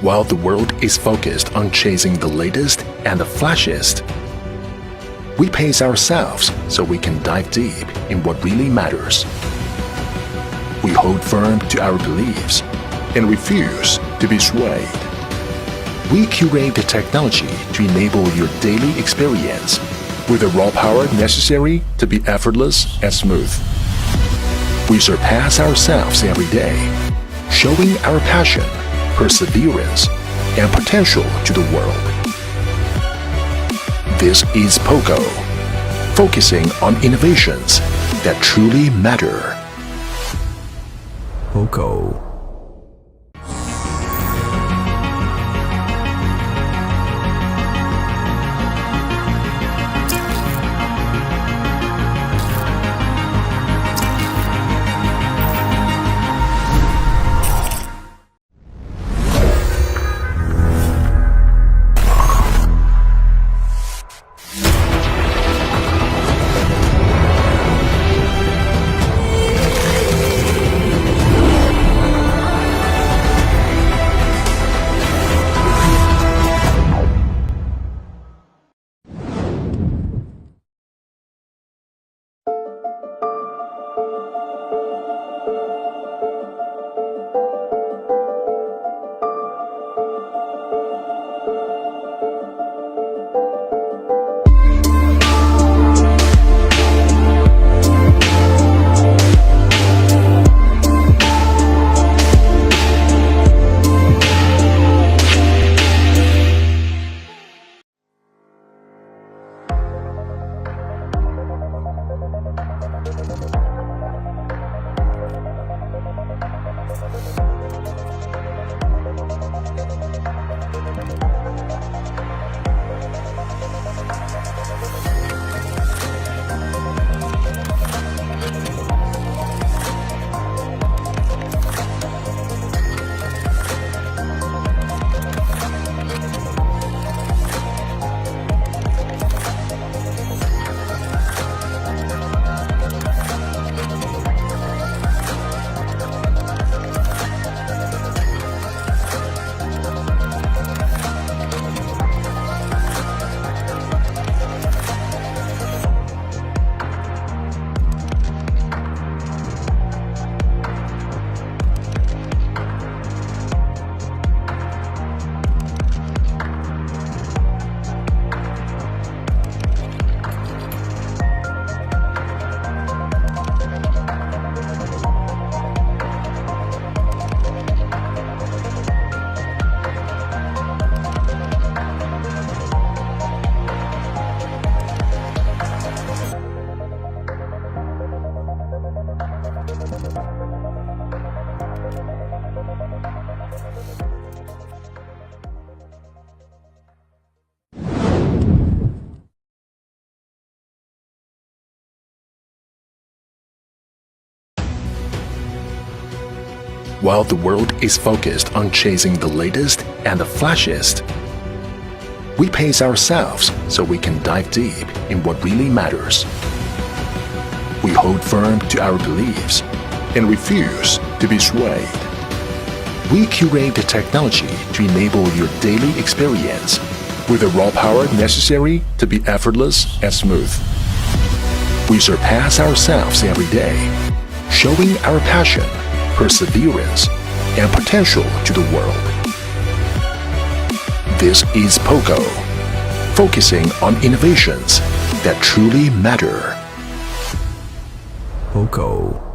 While the world is focused on chasing the latest and the flashiest, we pace ourselves so we can dive deep in what really matters. We hold firm to our beliefs and refuse to be swayed. We curate the technology to enable your daily experience with the raw power necessary to be effortless and smooth. We surpass ourselves every day, showing our passion, perseverance, and potential to the world. This is POCO, focusing on innovations that truly matter. POCO. While the world is focused on chasing the latest and the flashiest, we pace ourselves so we can dive deep in what really matters. We hold firm to our beliefs and refuse to be swayed. We curate the technology to enable your daily experience with the raw power necessary to be effortless and smooth. We surpass ourselves every day, showing our passion, perseverance, and potential to the world. This is POCO, focusing on innovations that truly matter. POCO.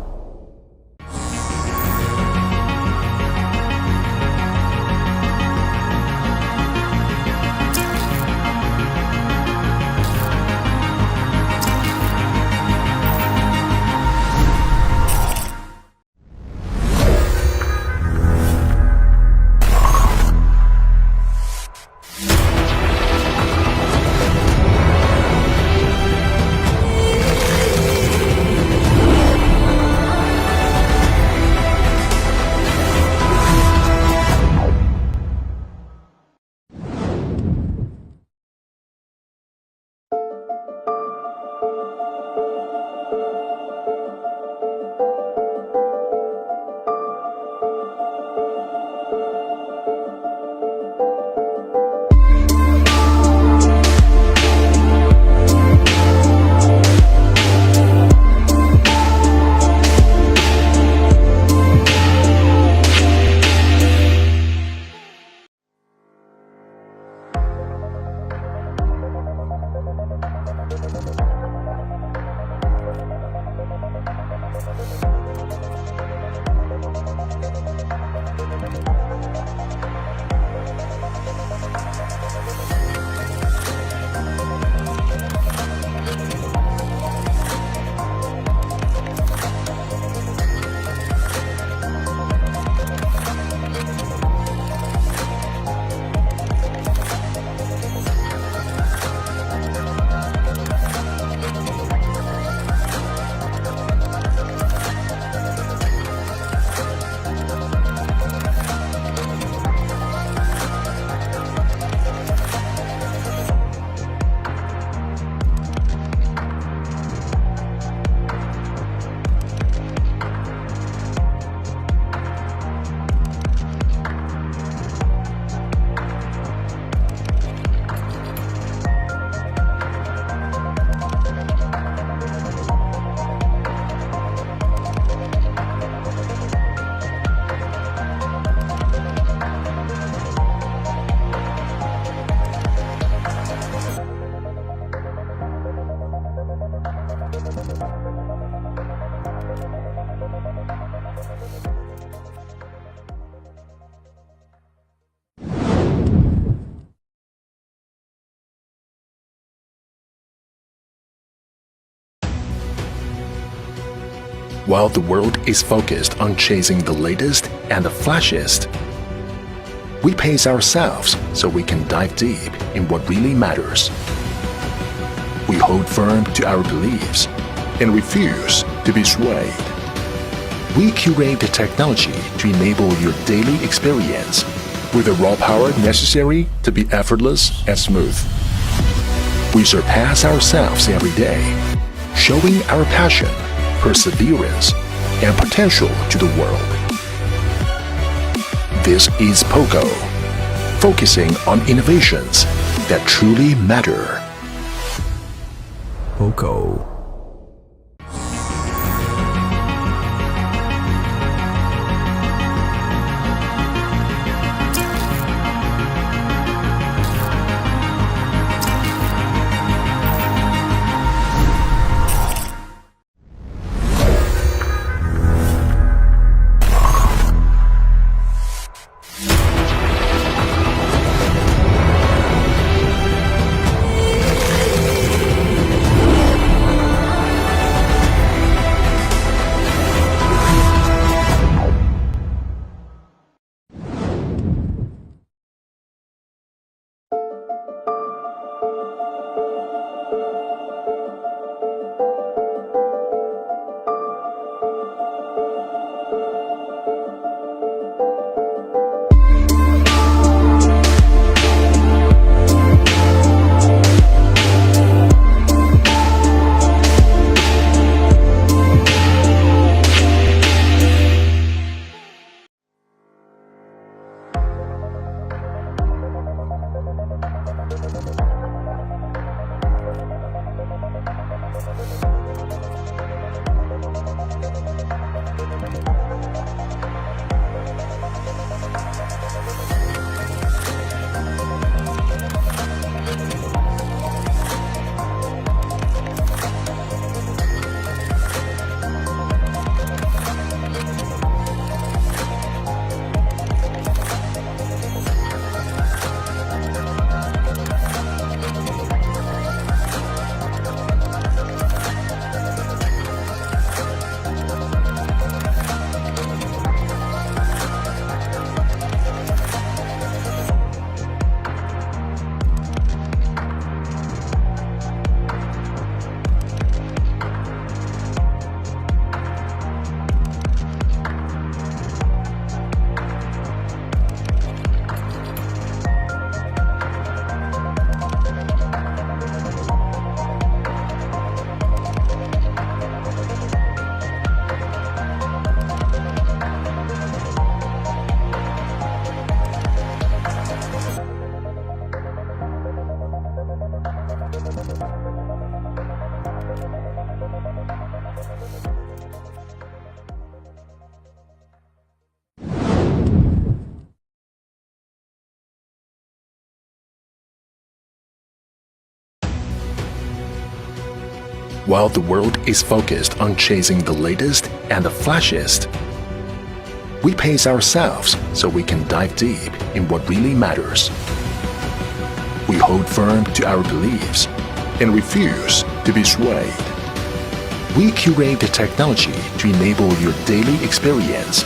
While the world is focused on chasing the latest and the flashiest, we pace ourselves so we can dive deep in what really matters. We hold firm to our beliefs and refuse to be swayed. We curate the technology to enable your daily experience with the raw power necessary to be effortless and smooth. We surpass ourselves every day, showing our passion, perseverance, and potential to the world. This is POCO, focusing on innovations that truly matter. POCO. While the world is focused on chasing the latest and the flashiest, we pace ourselves so we can dive deep in what really matters. We hold firm to our beliefs and refuse to be swayed. We curate the technology to enable your daily experience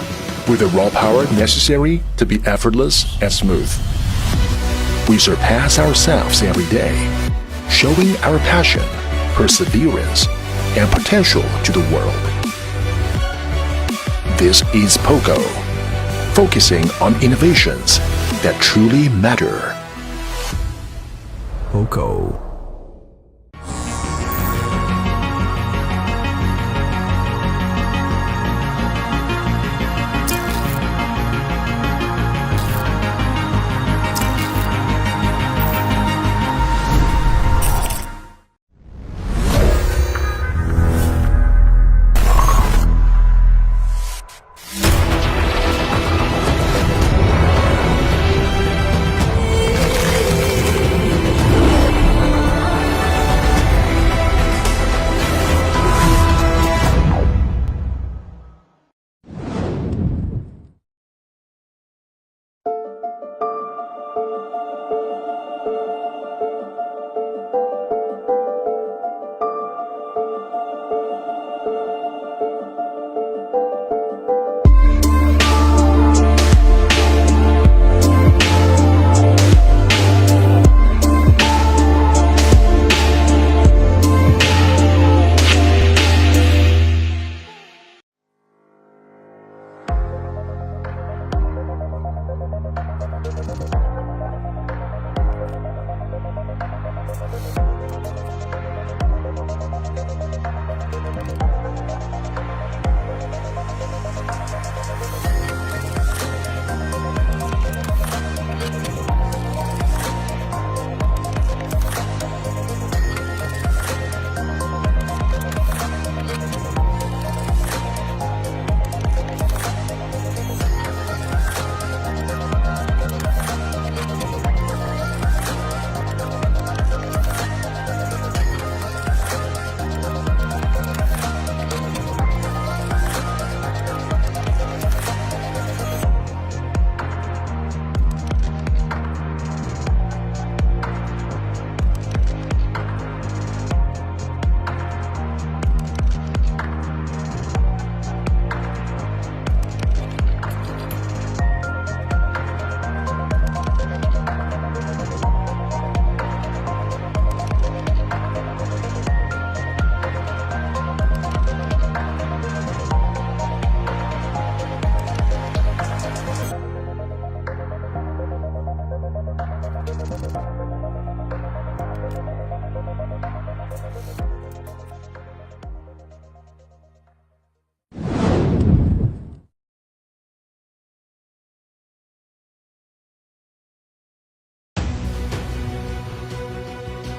with the raw power necessary to be effortless and smooth. We surpass ourselves every day, showing our passion, perseverance, and potential to the world. This is POCO, focusing on innovations that truly matter. POCO.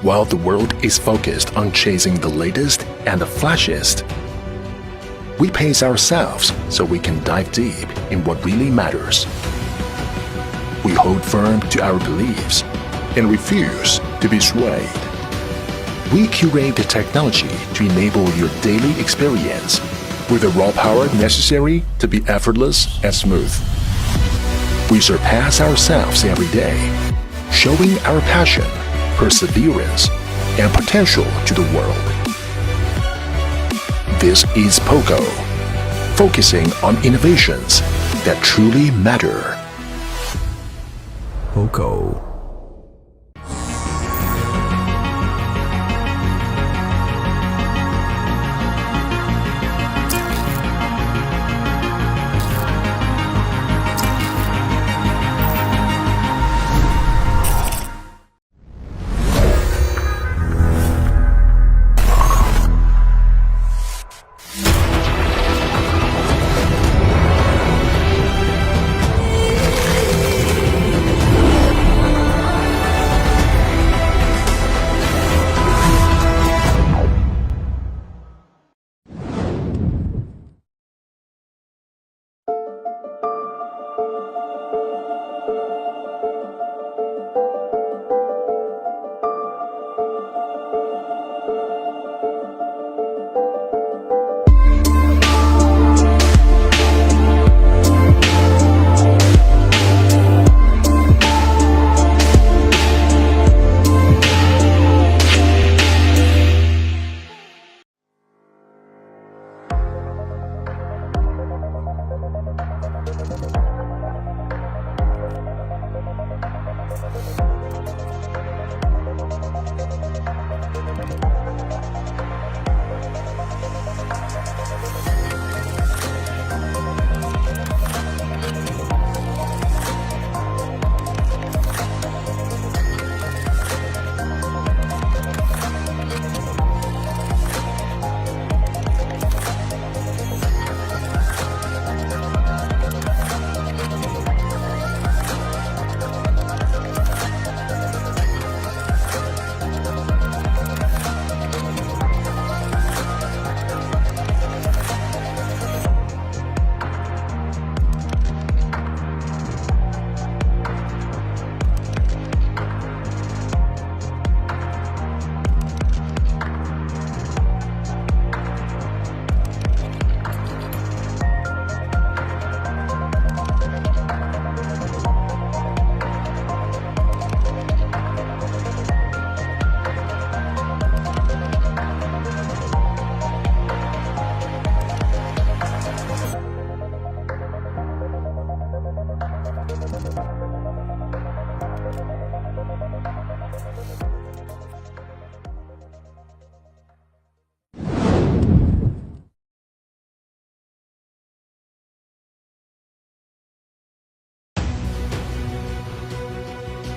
While the world is focused on chasing the latest and the flashiest, we pace ourselves so we can dive deep in what really matters. We hold firm to our beliefs and refuse to be swayed. We curate the technology to enable your daily experience with the raw power necessary to be effortless and smooth. We surpass ourselves every day, showing our passion, perseverance, and potential to the world. This is POCO, focusing on innovations that truly matter. POCO.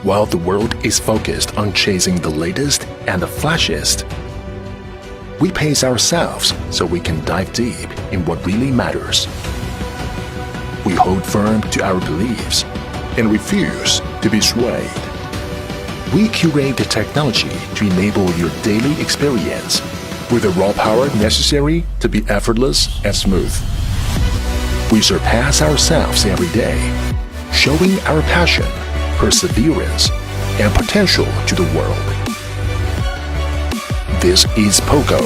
While the world is focused on chasing the latest and the flashiest, we pace ourselves so we can dive deep in what really matters. We hold firm to our beliefs and refuse to be swayed. We curate the technology to enable your daily experience with the raw power necessary to be effortless and smooth. We surpass ourselves every day, showing our passion, perseverance, and potential to the world. This is POCO,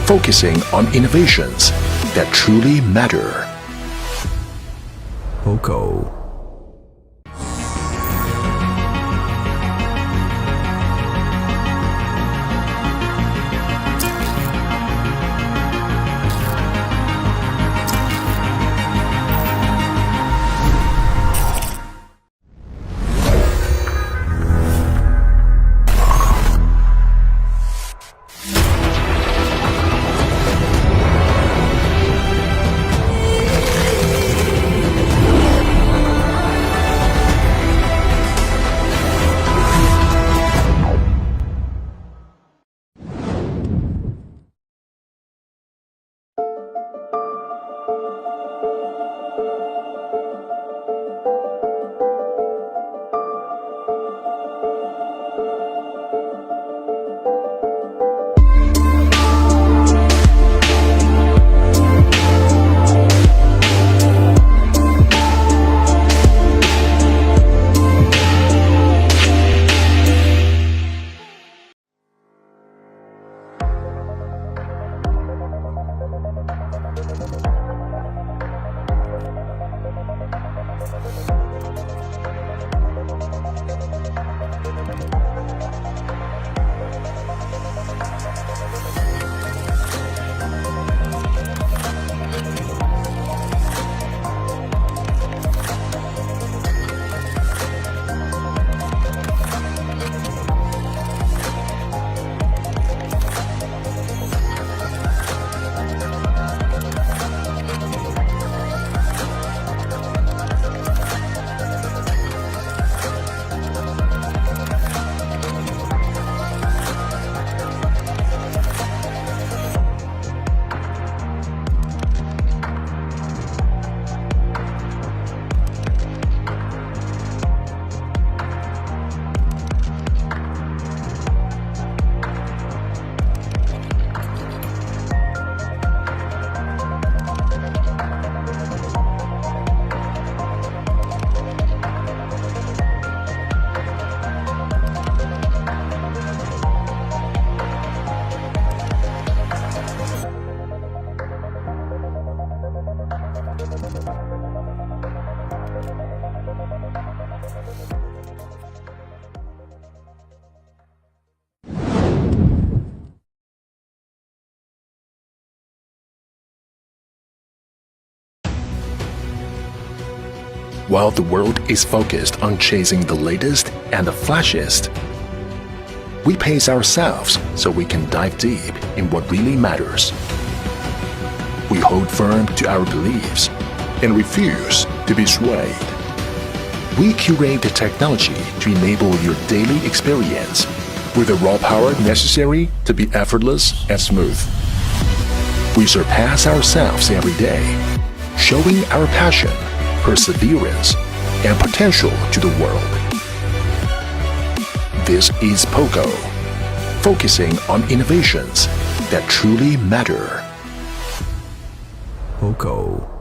focusing on innovations that truly matter. POCO. While the world is focused on chasing the latest and the flashiest, we pace ourselves so we can dive deep in what really matters. We hold firm to our beliefs and refuse to be swayed. We curate the technology to enable your daily experience with the raw power necessary to be effortless and smooth. We surpass ourselves every day, showing our passion, perseverance, and potential to the world. This is POCO, focusing on innovations that truly matter. POCO.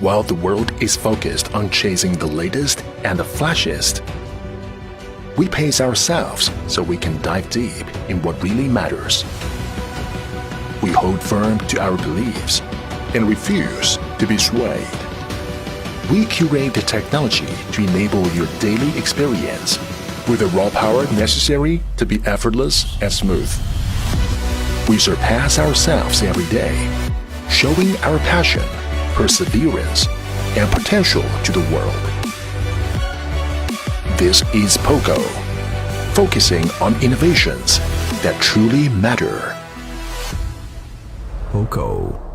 While the world is focused on chasing the latest and the flashiest, we pace ourselves so we can dive deep in what really matters. We hold firm to our beliefs and refuse to be swayed. We curate the technology to enable your daily experience with the raw power necessary to be effortless and smooth. We surpass ourselves every day, showing our passion, perseverance, and potential to the world. This is POCO, focusing on innovations that truly matter. POCO.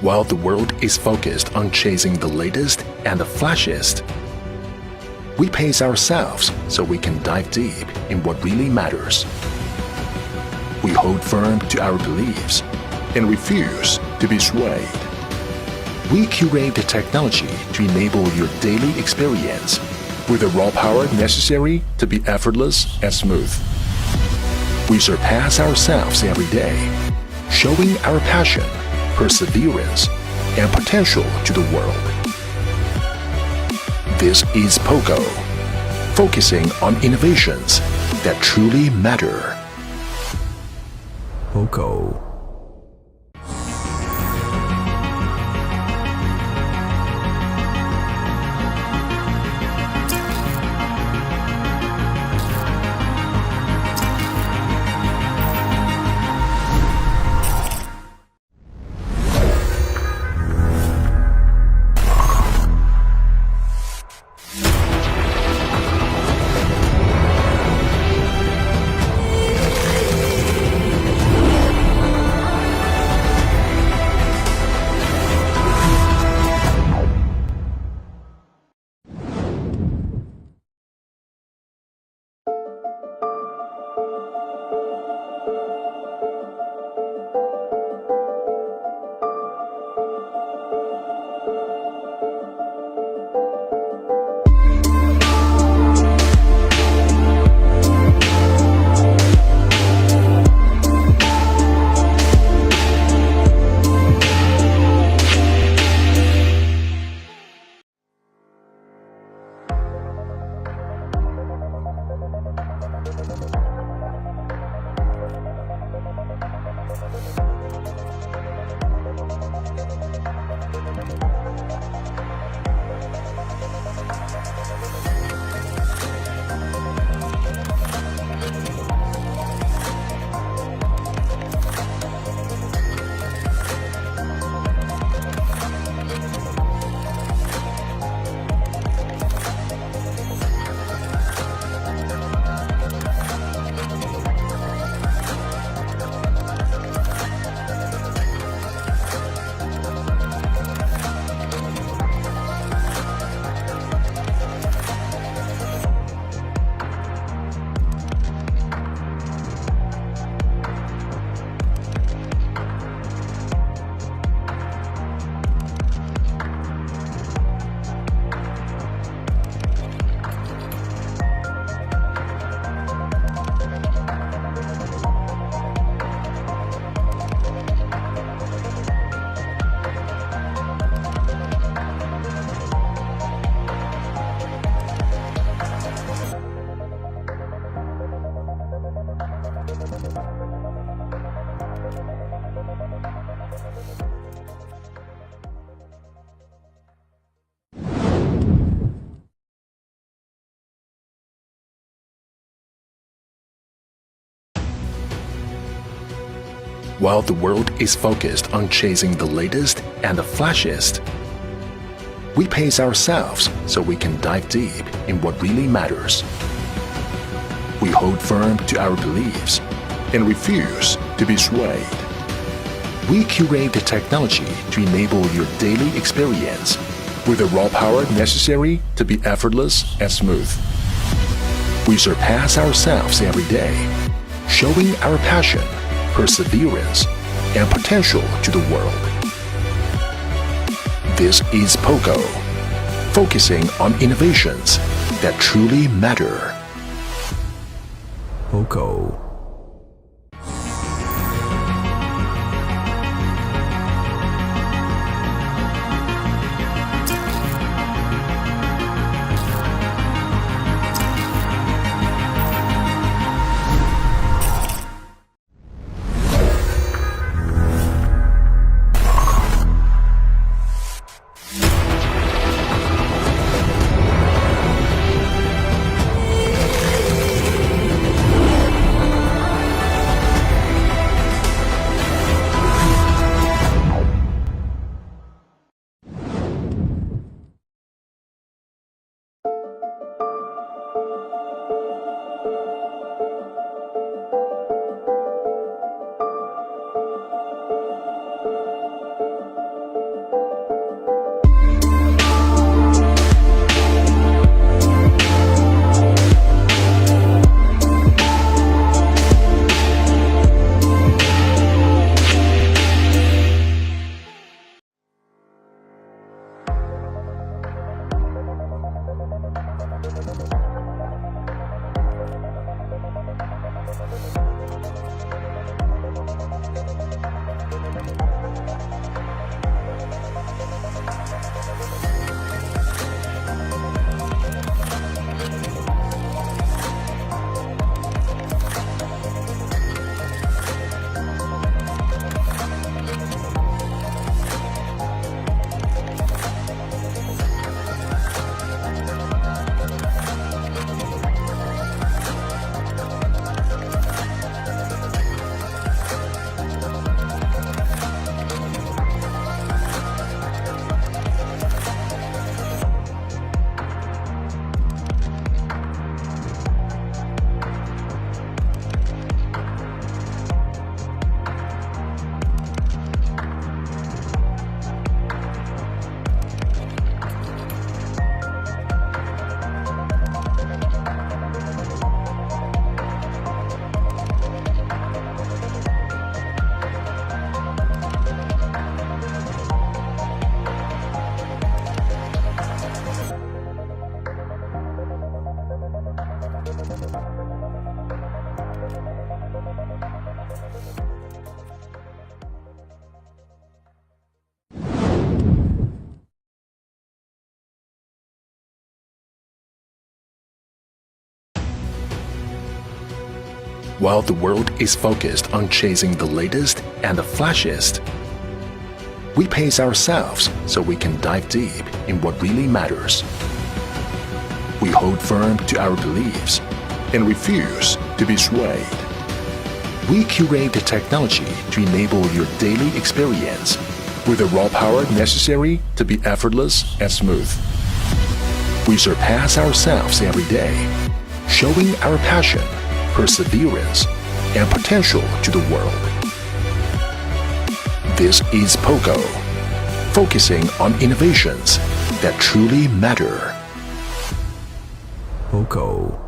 While the world is focused on chasing the latest and the flashiest, we pace ourselves so we can dive deep in what really matters. We hold firm to our beliefs and refuse to be swayed. We curate the technology to enable your daily experience with the raw power necessary to be effortless and smooth. We surpass ourselves every day, showing our passion, perseverance, and potential to the world. This is POCO, focusing on innovations that truly matter. POCO. While the world is focused on chasing the latest and the flashiest, we pace ourselves so we can dive deep in what really matters. We hold firm to our beliefs and refuse to be swayed. We curate the technology to enable your daily experience with the raw power necessary to be effortless and smooth. We surpass ourselves every day, showing our passion, perseverance, and potential to the world. This is POCO, focusing on innovations that truly matter. POCO. While the world is focused on chasing the latest and the flashiest, we pace ourselves so we can dive deep in what really matters. We hold firm to our beliefs and refuse to be swayed. We curate the technology to enable your daily experience with the raw power necessary to be effortless and smooth. We surpass ourselves every day, showing our passion, perseverance, and potential to the world. This is POCO, focusing on innovations that truly matter. POCO.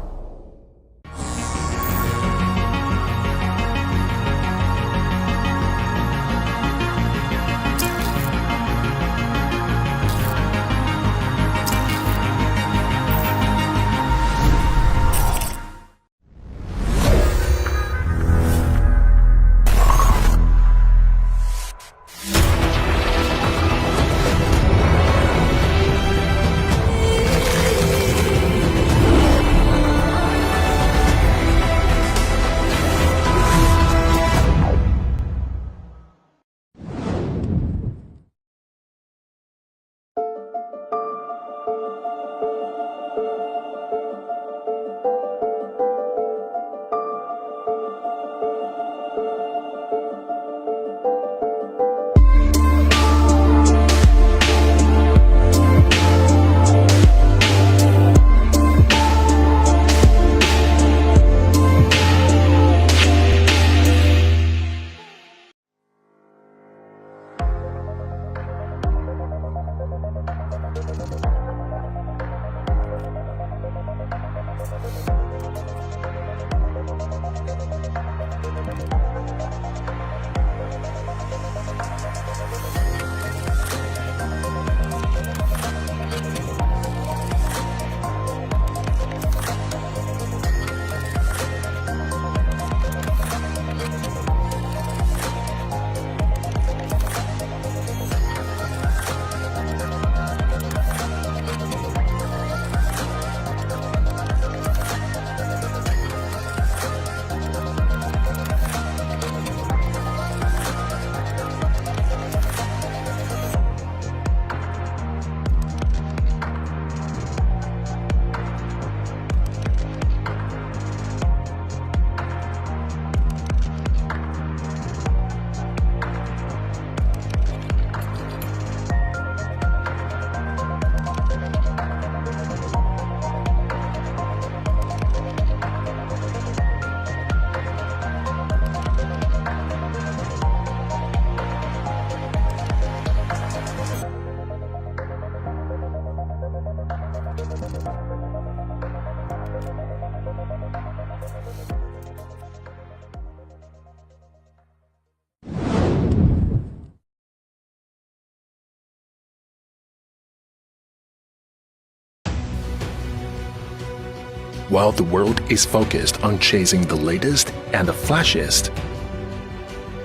While the world is focused on chasing the latest and the flashiest,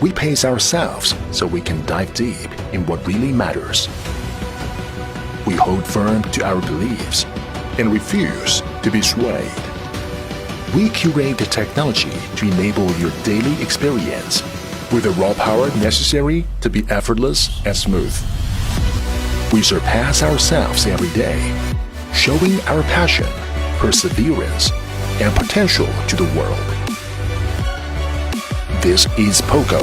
we pace ourselves so we can dive deep in what really matters. We hold firm to our beliefs and refuse to be swayed. We curate the technology to enable your daily experience with the raw power necessary to be effortless and smooth. We surpass ourselves every day, showing our passion, perseverance, and potential to the world. This is POCO,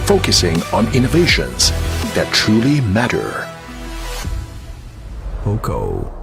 focusing on innovations that truly matter. POCO.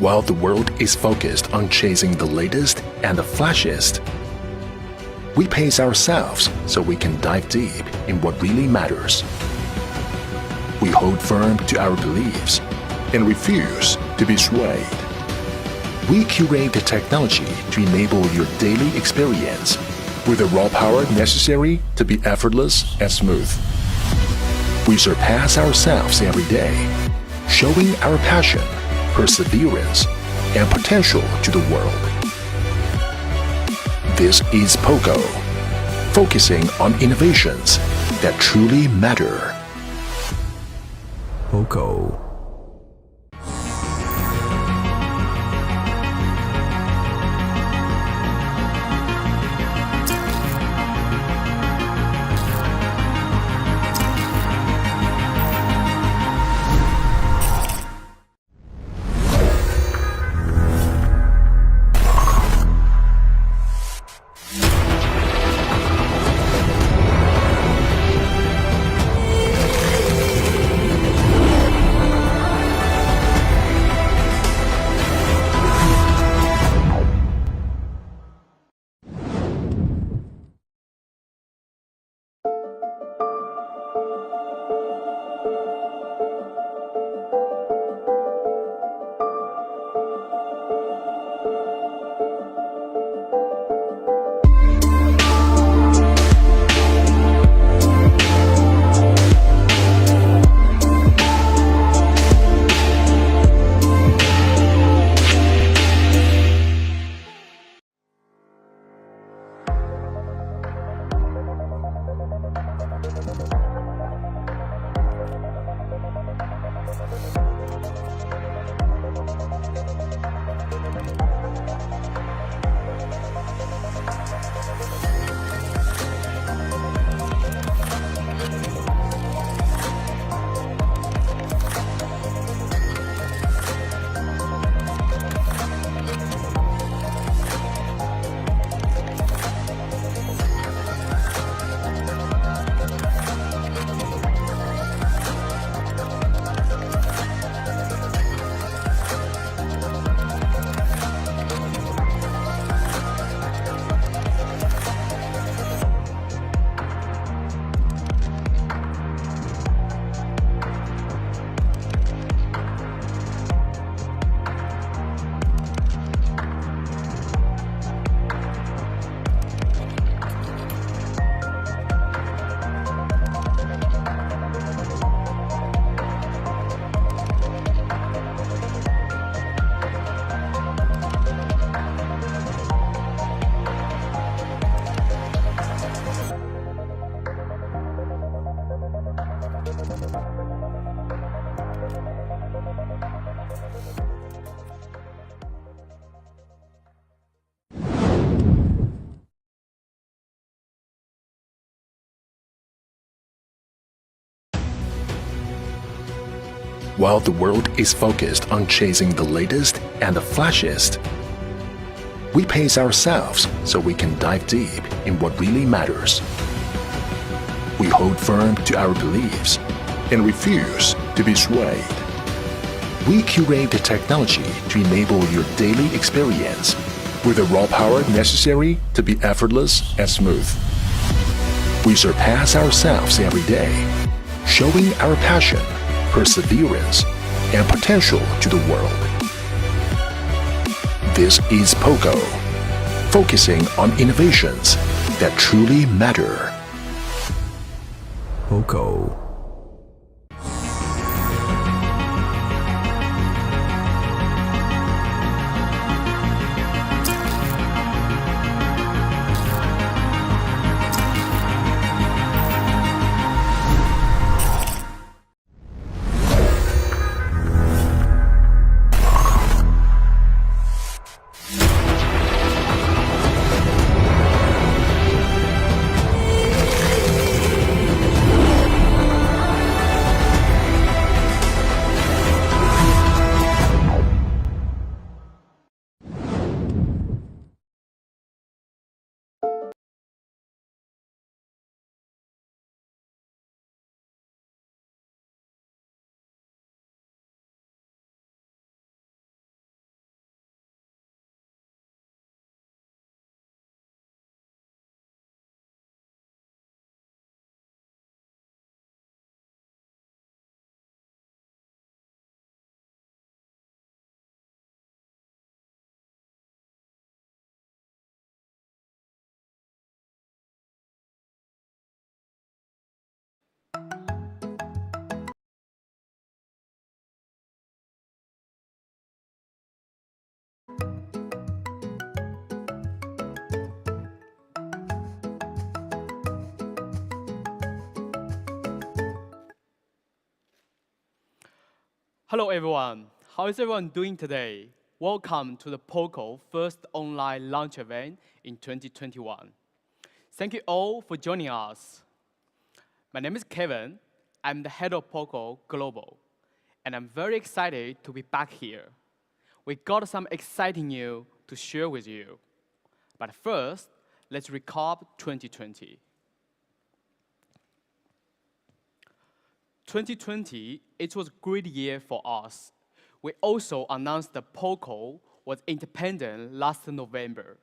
While the world is focused on chasing the latest and the flashiest, we pace ourselves so we can dive deep in what really matters. We hold firm to our beliefs and refuse to be swayed. We curate the technology to enable your daily experience with the raw power necessary to be effortless and smooth. We surpass ourselves every day, showing our passion, perseverance, and potential to the world. This is POCO, focusing on innovations that truly matter. POCO. While the world is focused on chasing the latest and the flashiest, we pace ourselves so we can dive deep in what really matters. We hold firm to our beliefs and refuse to be swayed. We curate the technology to enable your daily experience with the raw power necessary to be effortless and smooth. We surpass ourselves every day, showing our passion, perseverance, and potential to the world. This is POCO, focusing on innovations that truly matter. POCO. Hello everyone, how is everyone doing today? Welcome to the POCO first online launch event in 2021. Thank you all for joining us. My name is Kevin, I'm the head of POCO Global, and I'm very excited to be back here. We got some exciting news to share with you. But first, let's recap 2020. 2020, it was a great year for us. We also announced that POCO was independent last November.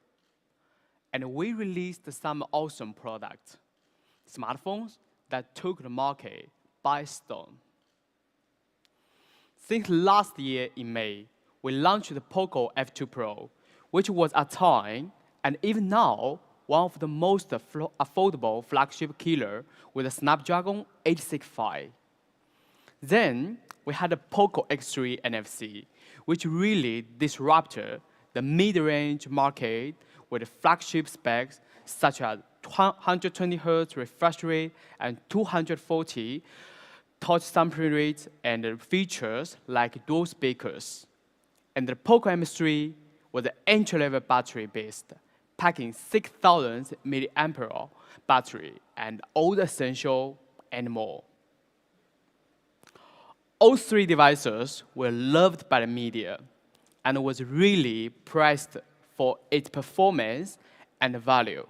And we released some awesome products, smartphones that took the market by storm. Since last year in May, we launched the POCO F2 Pro, which was at time, and even now, one of the most affordable flagship killer with a Snapdragon 865. Then, we had the POCO X3 NFC, which really disrupted the mid-range market with flagship specs such as 120Hz refresh rate and 240 touch sampling rates and features like dual speakers. And the POCO M3 was an entry-level battery-based, packing 6,000 mAh battery and all the essential and more. All three devices were loved by the media and was really praised for its performance and value.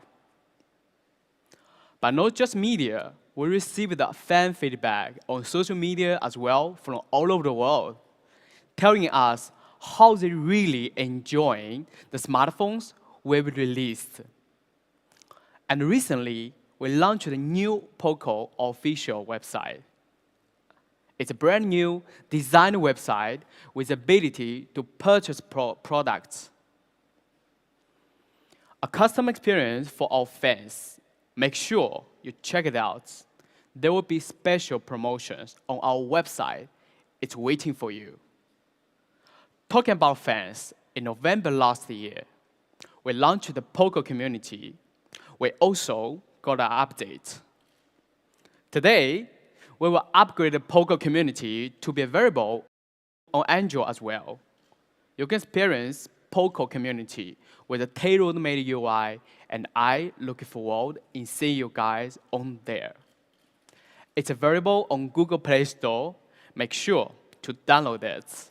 But not just media, we received fan feedback on social media as well from all over the world, telling us how they really enjoying the smartphones we've released. And recently, we launched a new POCO official website. It's a brand new design website with the ability to purchase products. A custom experience for our fans. Make sure you check it out. There will be special promotions on our website. It's waiting for you. Talking about fans, in November last year, we launched the POCO community. We also got an update. Today, we will upgrade the POCO community to be available on Android as well. You can experience POCO community with a tailor-made UI, and I look forward in seeing you guys on there. It's available on Google Play Store. Make sure to download it.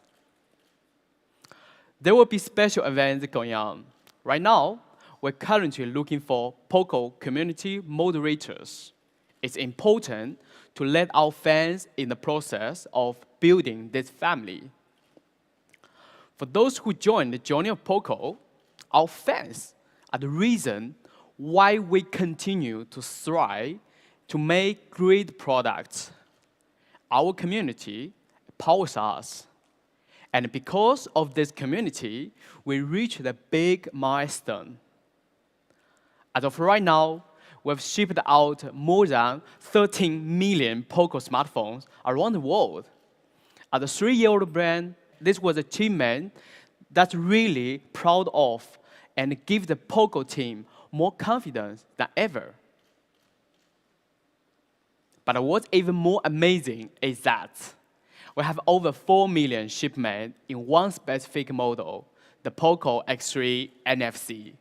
There will be special events going on. Right now, we're currently looking for POCO community moderators. It's important to let our fans in the process of building this family. For those who join the journey of POCO, our fans are the reason why we continue to strive to make great products. Our community powers us. And because of this community, we reached a big milestone. As of right now, we've shipped out more than 13 million POCO smartphones around the world. As a 3-year-old brand, this was an achievement that's really proud of and gives the POCO team more confidence than ever. But what's even more amazing is that we have over 4 million shipments in one specific model, the POCO X3 NFC,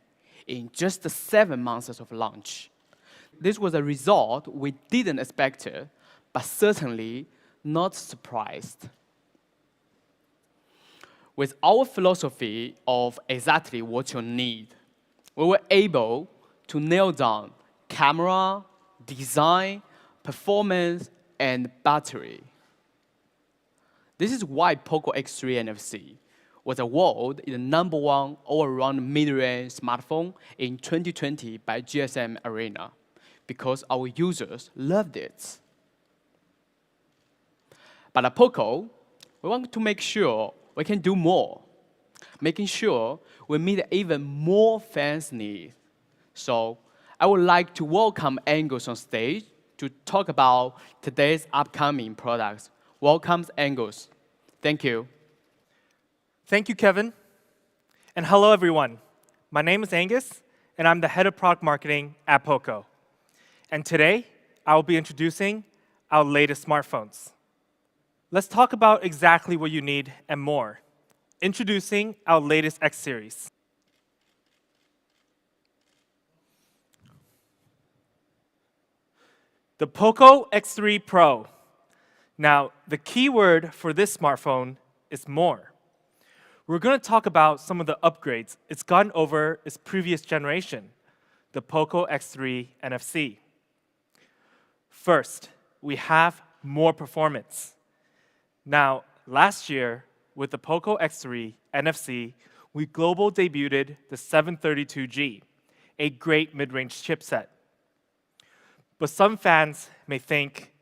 in just 7 months of launch. This was a result we didn't expect, but certainly not surprised. With our philosophy of exactly what you need, we were able to nail down camera, design, performance, and battery. This is why POCO X3 NFC was awarded the #1 all-around mid-range smartphone in 2020 by GSM Arena, because our users loved it. But at POCO, we want to make sure we can do more, making sure we meet even more fans' needs. So I would like to welcome Angus on stage to talk about today's upcoming products. Welcome, Angus. Thank you. Thank you, Kevin. And hello, everyone. My name is Angus, and I'm the head of product marketing at POCO. And today, I will be introducing our latest smartphones. Let's talk about exactly what you need and more. Introducing our latest X series. The POCO X3 Pro. Now, the key word for this smartphone is more. We're going to talk about some of the upgrades it's gotten over its previous generation, the POCO X3 NFC. First, we have more performance. Now, last year, with the POCO X3 NFC, we global debuted the 732G, a great mid-range chipset. But some fans may think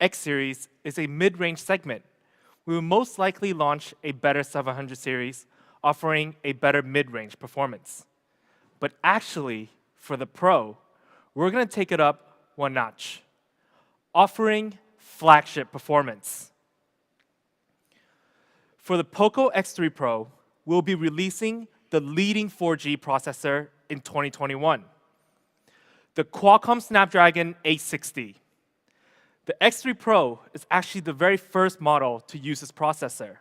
X series is a mid-range segment. We will most likely launch a better 700 series, offering a better mid-range performance. But actually, for the Pro, we're going to take it up one notch, offering flagship performance. For the POCO X3 Pro, we'll be releasing the leading 4G processor in 2021, the Qualcomm Snapdragon 860. The X3 Pro is actually the very first model to use this processor,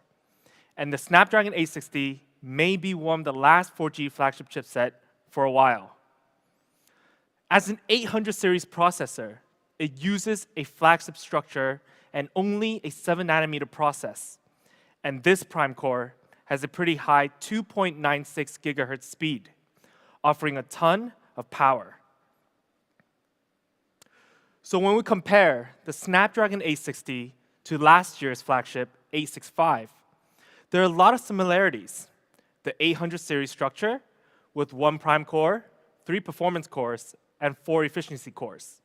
and the Snapdragon 860 may be one of the last 4G flagship chipset for a while. As an 800 series processor, it uses a flagship structure and only a 7nm process. And this prime core has a pretty high 2.96 GHz speed, offering a ton of power. So when we compare the Snapdragon 860 to last year's flagship 865, there are a lot of similarities. The 800 series structure with 1 prime core, 3 performance cores, and 4 efficiency cores.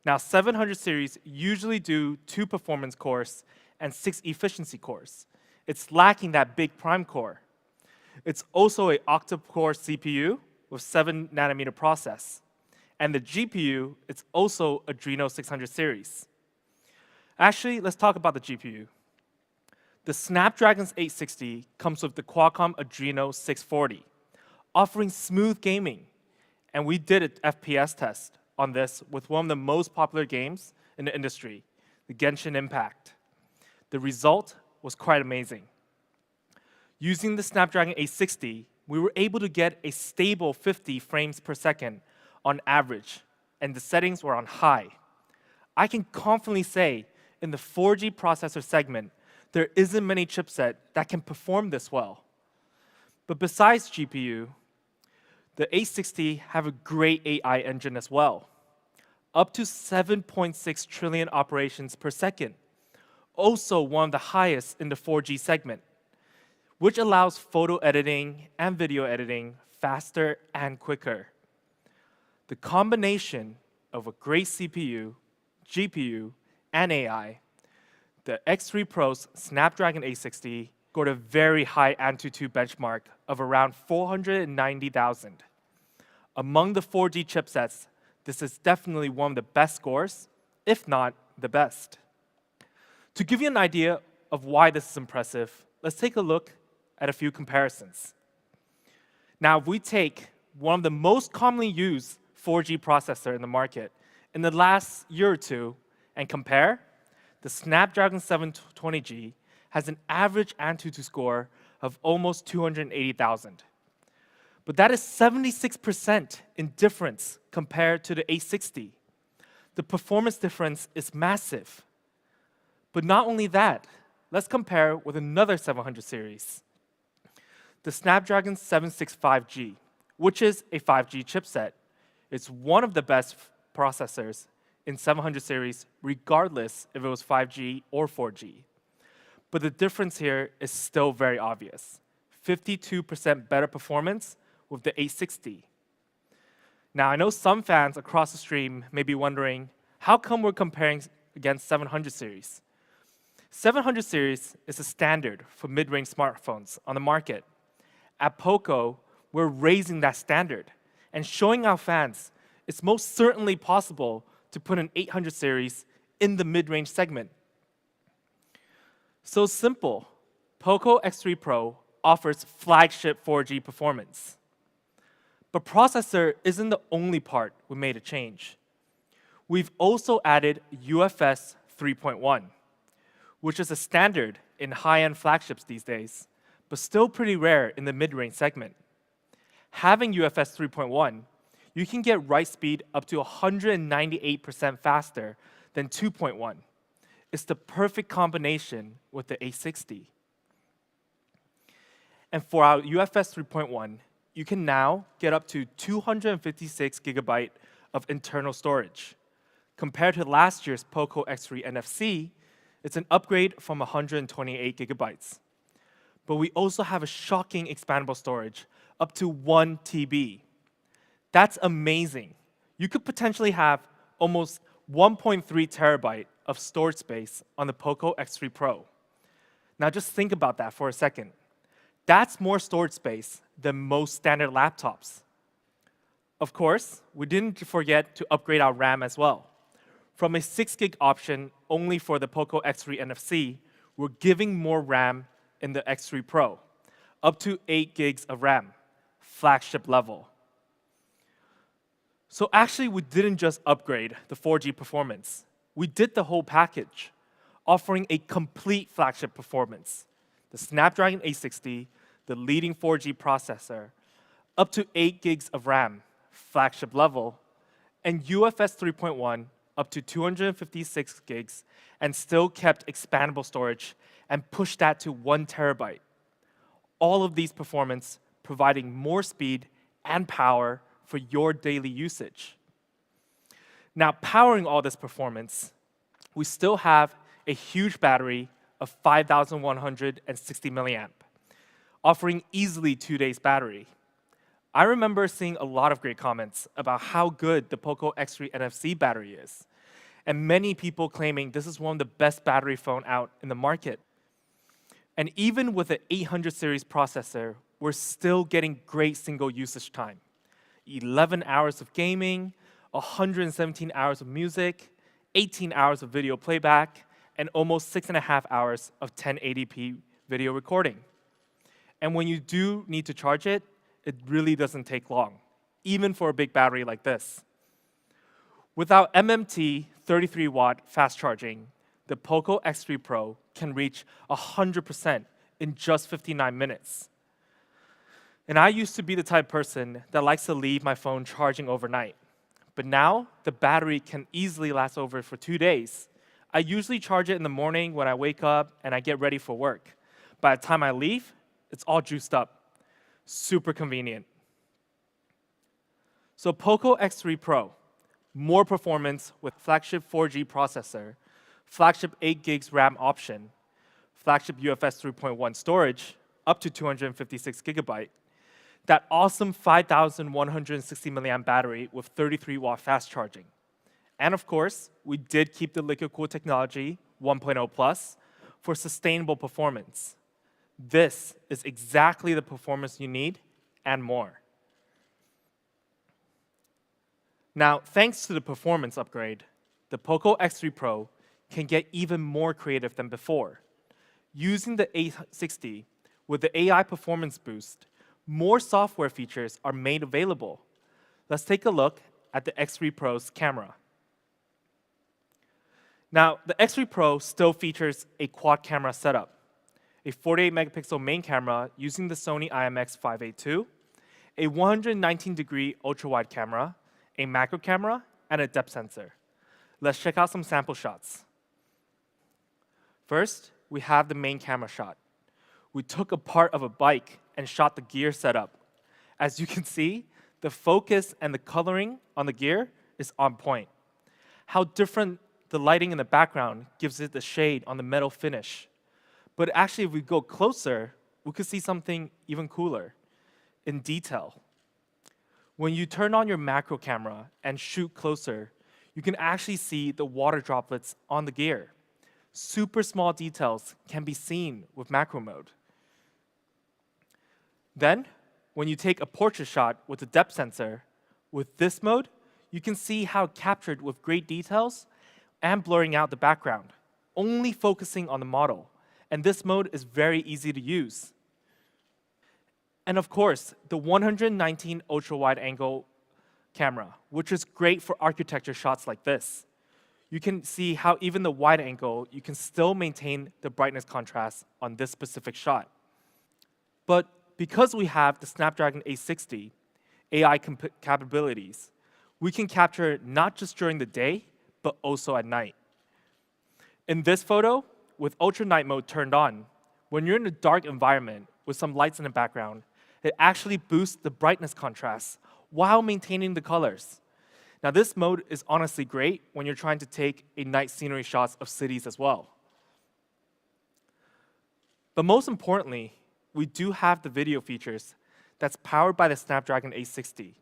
Now, 700 series usually do 2 performance cores and 6 efficiency cores. It's lacking that big prime core. It's also an octa-core CPU with 7nm process. And the GPU, it's also Adreno 600 series. Actually, let's talk about the GPU. The Snapdragon 860 comes with the Qualcomm Adreno 640, offering smooth gaming. And we did an FPS test on this with one of the most popular games in the industry, the Genshin Impact. The result was quite amazing. Using the Snapdragon 860, we were able to get a stable 50 frames per second on average, and the settings were on high. I can confidently say in the 4G processor segment, there isn't many chipset that can perform this well. But besides GPU, the 860 have a great AI engine as well, up to 7.6 trillion operations per second, also one of the highest in the 4G segment, which allows photo editing and video editing faster and quicker. The combination of a great CPU, GPU, and AI, the X3 Pro's Snapdragon 860 scored a very high AnTuTu benchmark of around 490,000. Among the 4G chipsets, this is definitely one of the best scores, if not the best. To give you an idea of why this is impressive, let's take a look at a few comparisons. Now, if we take one of the most commonly used 4G processor in the market in the last year or two and compare, the Snapdragon 720G has an average AnTuTu score of almost 280,000. But that is 76% in difference compared to the 860. The performance difference is massive. But not only that, let's compare with another 700 series, the Snapdragon 765G, which is a 5G chipset. It's one of the best processors in 700 series, regardless if it was 5G or 4G. But the difference here is still very obvious. 52% better performance with the 860. Now, I know some fans across the stream may be wondering, how come we're comparing against 700 series? 700 series is a standard for mid-range smartphones on the market. At POCO, we're raising that standard and showing our fans it's most certainly possible to put an 800 series in the mid-range segment. So simple, POCO X3 Pro offers flagship 4G performance. But processor isn't the only part we made a change. We've also added UFS 3.1, which is a standard in high-end flagships these days, but still pretty rare in the mid-range segment. Having UFS 3.1, you can get write speed up to 198% faster than 2.1. It's the perfect combination with the A60. And for our UFS 3.1, you can now get up to 256 gigabyte of internal storage. Compared to last year's POCO X3 NFC, it's an upgrade from 128 gigabytes. But we also have a shocking expandable storage, up to 1 TB. That's amazing. You could potentially have almost 1.3 terabyte of storage space on the POCO X3 Pro. Now just think about that for a second. That's more storage space than most standard laptops. Of course, we didn't forget to upgrade our RAM as well. From a 6 gig option only for the POCO X3 NFC, we're giving more RAM in the X3 Pro, up to 8 gigs of RAM, flagship level. So actually, we didn't just upgrade the 4G performance. We did the whole package, offering a complete flagship performance. The Snapdragon 860, the leading 4G processor, up to 8 gigs of RAM, flagship level, and UFS 3.1 up to 256 gigs, and still kept expandable storage and pushed that to 1 terabyte. All of these performance providing more speed and power for your daily usage. Now, powering all this performance, we still have a huge battery of 5,160 milliamp, offering easily 2 days battery. I remember seeing a lot of great comments about how good the POCO X3 NFC battery is, and many people claiming this is one of the best battery phone out in the market. And even with the 800 series processor, we're still getting great single usage time. 11 hours of gaming, 117 hours of music, 18 hours of video playback, and almost 6.5 hours of 1080p video recording. And when you do need to charge it, it really doesn't take long, even for a big battery like this. Without MMT 33-watt fast charging, the POCO X3 Pro can reach 100% in just 59 minutes. And I used to be the type of person that likes to leave my phone charging overnight. But now, the battery can easily last over for 2 days. I usually charge it in the morning when I wake up and I get ready for work. By the time I leave, it's all juiced up. Super convenient. So POCO X3 Pro, more performance with flagship 4G processor, flagship 8 gigs RAM option, flagship UFS 3.1 storage, up to 256 gigabyte, that awesome 5,160 milliamp battery with 33-watt fast charging. And of course, we did keep the liquid cool technology 1.0 plus for sustainable performance. This is exactly the performance you need and more. Now, thanks to the performance upgrade, the POCO X3 Pro can get even more creative than before. Using the A60 with the AI performance boost, more software features are made available. Let's take a look at the X3 Pro's camera. Now, the X3 Pro still features a quad camera setup, a 48 megapixel main camera using the Sony IMX582, a 119-degree ultra-wide camera, a macro camera, and a depth sensor. Let's check out some sample shots. First, we have the main camera shot. We took a part of a bike and shot the gear setup. As you can see, the focus and the coloring on the gear is on point. How different the lighting in the background gives it the shade on the metal finish. But actually, if we go closer, we could see something even cooler in detail. When you turn on your macro camera and shoot closer, you can actually see the water droplets on the gear. Super small details can be seen with macro mode. Then, when you take a portrait shot with the depth sensor, with this mode, you can see how it captured with great details and blurring out the background, only focusing on the model. And this mode is very easy to use. And of course, the 119 ultra-wide angle camera, which is great for architecture shots like this. you can see how even the wide angle, you can still maintain the brightness contrast on this specific shot. But because we have the Snapdragon 860 AI capabilities, we can capture not just during the day, but also at night. In this photo, with ultra night mode turned on, when you're in a dark environment with some lights in the background, it actually boosts the brightness contrast while maintaining the colors. Now, this mode is honestly great when you're trying to take a night scenery shots of cities as well. But most importantly, we do have the video features that's powered by the Snapdragon 860,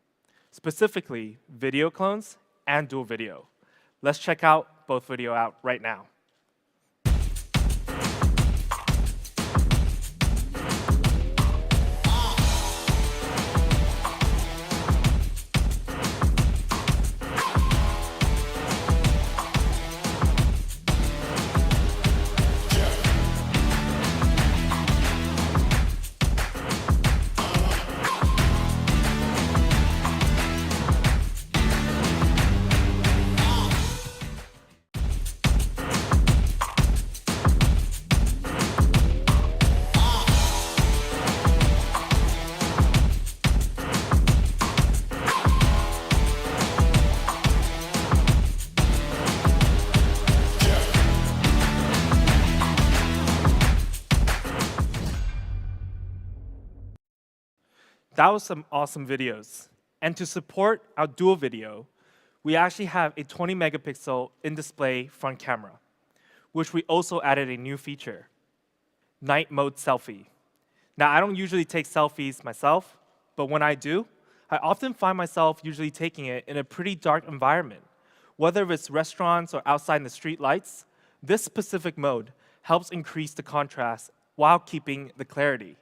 specifically video clones and dual video. Let's check out both video out right now. That was some awesome videos. And to support our dual video, we actually have a 20 megapixel in-display front camera, which we also added a new feature, night mode selfie. Now, I don't usually take selfies myself, but when I do, I often find myself usually taking it in a pretty dark environment. Whether it's restaurants or outside in the street lights, this specific mode helps increase the contrast while keeping the clarity.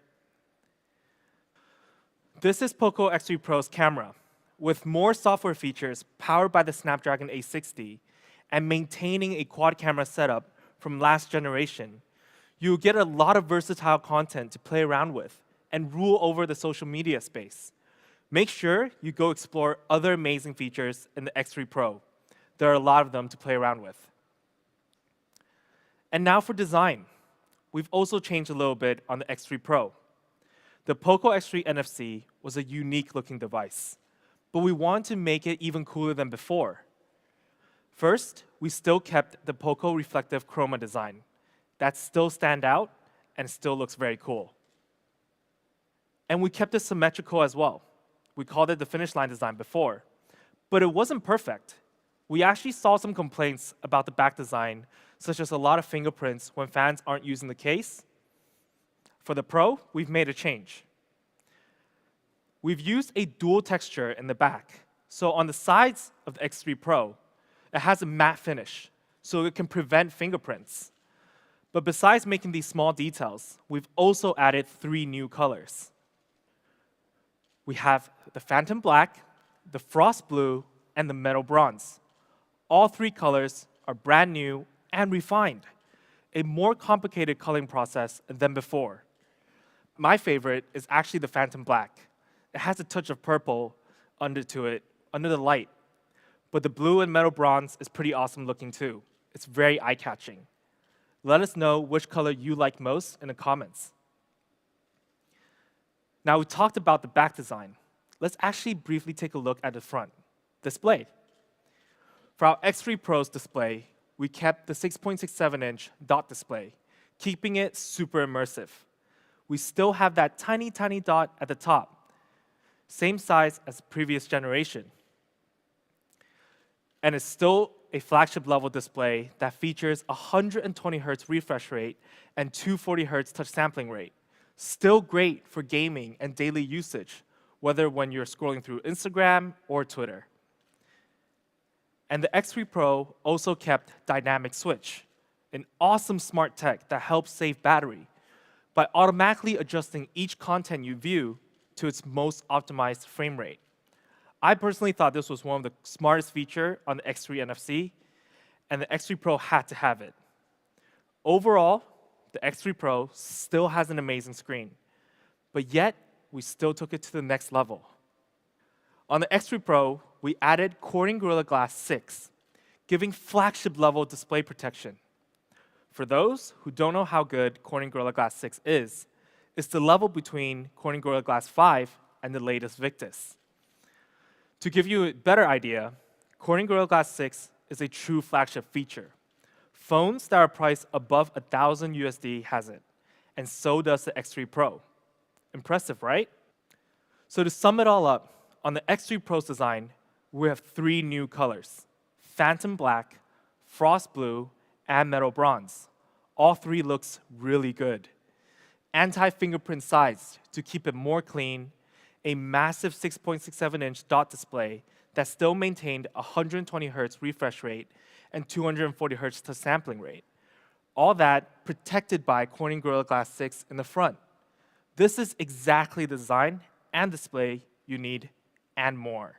This is POCO X3 Pro's camera, with more software features powered by the Snapdragon 860 and maintaining a quad camera setup from last generation. You'll get a lot of versatile content to play around with and rule over the social media space. Make sure you go explore other amazing features in the X3 Pro. There are a lot of them to play around with. And now for design. We've also changed a little bit on the X3 Pro. The POCO X3 NFC was a unique-looking device, but we wanted to make it even cooler than before. First, we still kept the POCO reflective chroma design. That still stands out and still looks very cool. And we kept it symmetrical as well. We called it the finish line design before, but it wasn't perfect. We actually saw some complaints about the back design, such as a lot of fingerprints when fans aren't using the case. For the Pro, we've made a change. We've used a dual texture in the back. So on the sides of the X3 Pro, it has a matte finish, so it can prevent fingerprints. But besides making these small details, we've also added 3 new colors. We have the Phantom Black, the Frost Blue, and the Metal Bronze. All 3 colors are brand new and refined, a more complicated coloring process than before. My favorite is actually the Phantom Black. It has a touch of purple under the light. But the blue and metal bronze is pretty awesome looking too. It's very eye-catching. Let us know which color you like most in the comments. Now we talked about the back design. Let's actually briefly take a look at the front display. For our X3 Pro's display, we kept the 6.67-inch dot display, keeping it super immersive. We still have that tiny, tiny dot at the top, same size as the previous generation. And it's still a flagship level display that features 120 Hz refresh rate and 240 Hz touch sampling rate. Still great for gaming and daily usage, whether when you're scrolling through Instagram or Twitter. And the X3 Pro also kept Dynamic Switch, an awesome smart tech that helps save battery by automatically adjusting each content you view to its most optimized frame rate. I personally thought this was one of the smartest features on the X3 NFC, and the X3 Pro had to have it. Overall, the X3 Pro still has an amazing screen, but yet we still took it to the next level. On the X3 Pro, we added Corning Gorilla Glass 6, giving flagship-level display protection. For those who don't know how good Corning Gorilla Glass 6 is, it's the level between Corning Gorilla Glass 5 and the latest Victus. To give you a better idea, Corning Gorilla Glass 6 is a true flagship feature. Phones that are priced above $1,000 USD has it, and so does the X3 Pro. Impressive, right? So to sum it all up, on the X3 Pro's design, we have 3 new colors: Phantom Black, Frost Blue, and Metal Bronze. All 3 looks really good. Anti-fingerprint size to keep it more clean, a massive 6.67-inch dot display that still maintained 120 Hz refresh rate and 240 Hz touch sampling rate. All that protected by Corning Gorilla Glass 6 in the front. This is exactly the design and display you need and more.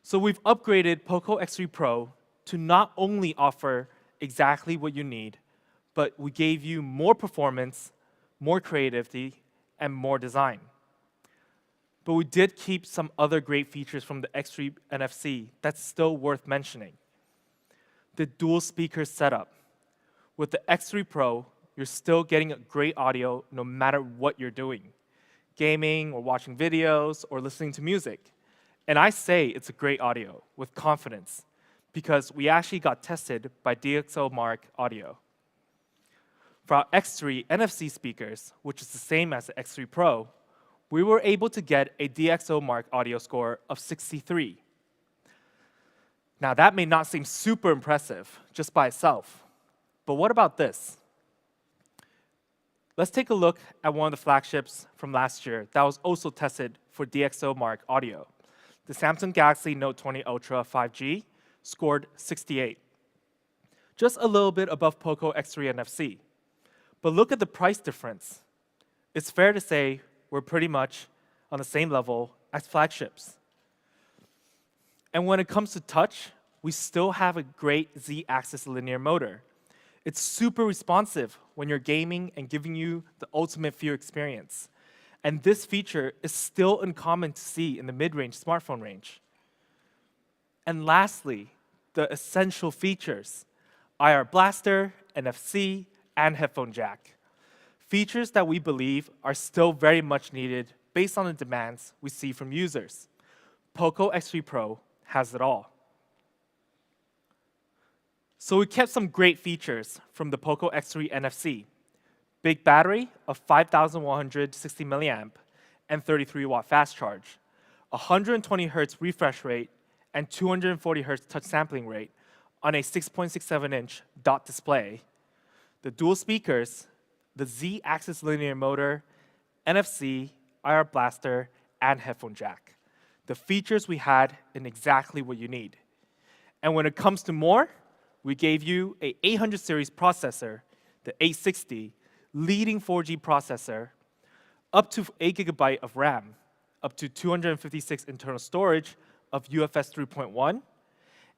So we've upgraded POCO X3 Pro to not only offer exactly what you need, but we gave you more performance, more creativity, and more design. But we did keep some other great features from the X3 NFC that's still worth mentioning. The dual speaker setup. With the X3 Pro, you're still getting great audio no matter what you're doing. Gaming or watching videos or listening to music. And I say it's a great audio with confidence because we actually got tested by DxO Mark Audio. For our X3 NFC speakers, which is the same as the X3 Pro, we were able to get a DxO Mark Audio score of 63. Now that may not seem super impressive just by itself, but what about this? Let's take a look at one of the flagships from last year that was also tested for DxO Mark Audio. The Samsung Galaxy Note 20 Ultra 5G scored 68, just a little bit above POCO X3 NFC. But look at the price difference. It's fair to say we're pretty much on the same level as flagships. And when it comes to touch, we still have a great Z-axis linear motor. It's super responsive when you're gaming and giving you the ultimate feel experience. And this feature is still uncommon to see in the mid-range smartphone range. And lastly, the essential features: IR blaster, NFC, and headphone jack. Features that we believe are still very much needed based on the demands we see from users. POCO X3 Pro has it all. So we kept some great features from the POCO X3 NFC. Big battery of 5,160 milliamp and 33 watt fast charge, 120 Hz refresh rate and 240 Hz touch sampling rate on a 6.67-inch dot display, the dual speakers, the Z-axis linear motor, NFC, IR blaster, and headphone jack. The features we had in exactly what you need. And when it comes to more, we gave you a 800 series processor, the 860, leading 4G processor, up to 8 GB of RAM, up to 256 internal storage of UFS 3.1,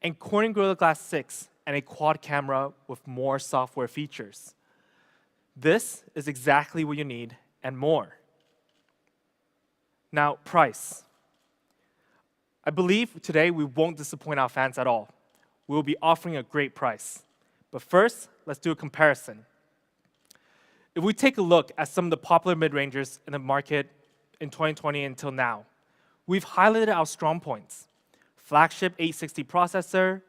and Corning Gorilla Glass 6 and a quad camera with more software features. This is exactly what you need and more. Now, price. I believe today we won't disappoint our fans at all. We will be offering a great price. But first, let's do a comparison. If we take a look at some of the popular mid-rangers in the market in 2020 until now, we've highlighted our strong points: flagship 860 processor,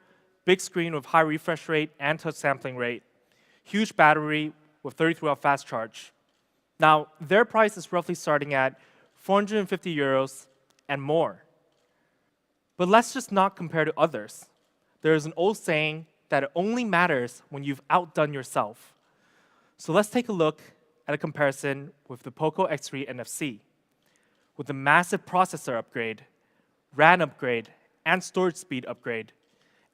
big screen with high refresh rate and touch sampling rate, huge battery with 33-watt fast charge. Now, their price is roughly starting at 450 euros and more. But let's just not compare to others. There is an old saying that it only matters when you've outdone yourself. So let's take a look at a comparison with the POCO X3 NFC. With a massive processor upgrade, RAM upgrade, and storage speed upgrade,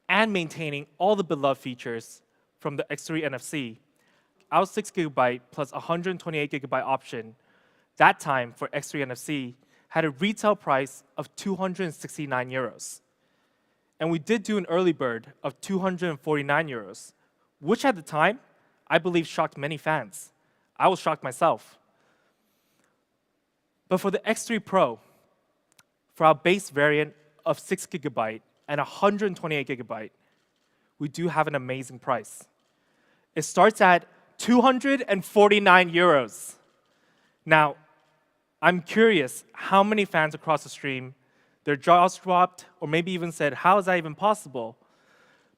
and maintaining all the beloved features from the X3 NFC, our 6 GB plus 128 GB option, that time for X3 NFC, had a retail price of 269 euros. And we did do an early bird of 249 euros, which at the time, I believe shocked many fans. I was shocked myself. But for the X3 Pro, for our base variant of 6 GB and 128 gigabyte, we do have an amazing price. It starts at 249 euros. Now, I'm curious how many fans across the stream, their jaws dropped, or maybe even said, how is that even possible?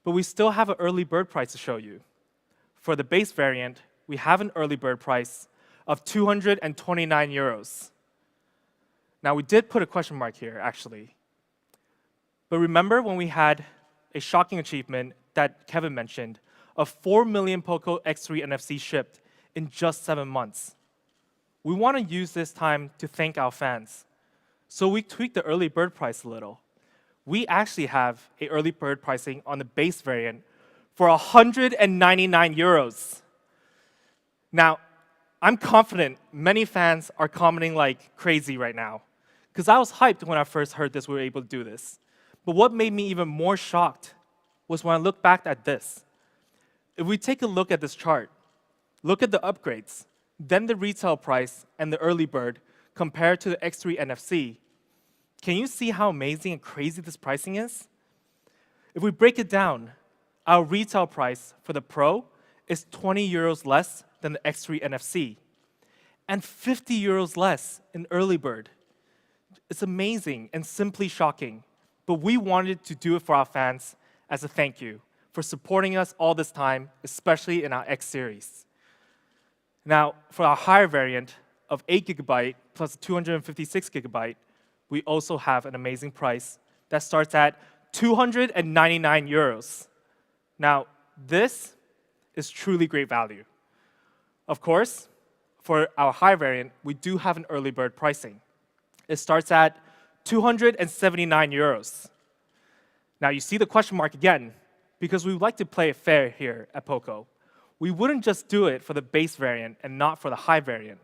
But we still have an early bird price to show you. For the base variant, we have an early bird price of 229 euros. Now, we did put a question mark here, actually. But remember when we had a shocking achievement that Kevin mentioned of 4 million POCO X3 NFC shipped in just 7 months? We want to use this time to thank our fans. So we tweaked the early bird price a little. We actually have an early bird pricing on the base variant for 199 euros. Now, I'm confident many fans are commenting like crazy right now, because I was hyped when I first heard this, we were able to do this. But what made me even more shocked was when I looked back at this. If we take a look at this chart, look at the upgrades, then the retail price and the early bird compared to the X3 NFC, can you see how amazing and crazy this pricing is? If we break it down, our retail price for the Pro is 20 euros less than the X3 NFC, and 50 euros less in early bird. It's amazing and simply shocking, but we wanted to do it for our fans as a thank you for supporting us all this time, especially in our X series. Now, for our higher variant of 8 gigabyte plus 256 gigabyte, we also have an amazing price that starts at 299 euros. Now, this is truly great value. Of course, for our high variant, we do have an early bird pricing. It starts at 279 euros. Now, you see the question mark again, because we would like to play it fair here at POCO. We wouldn't just do it for the base variant and not for the high variant.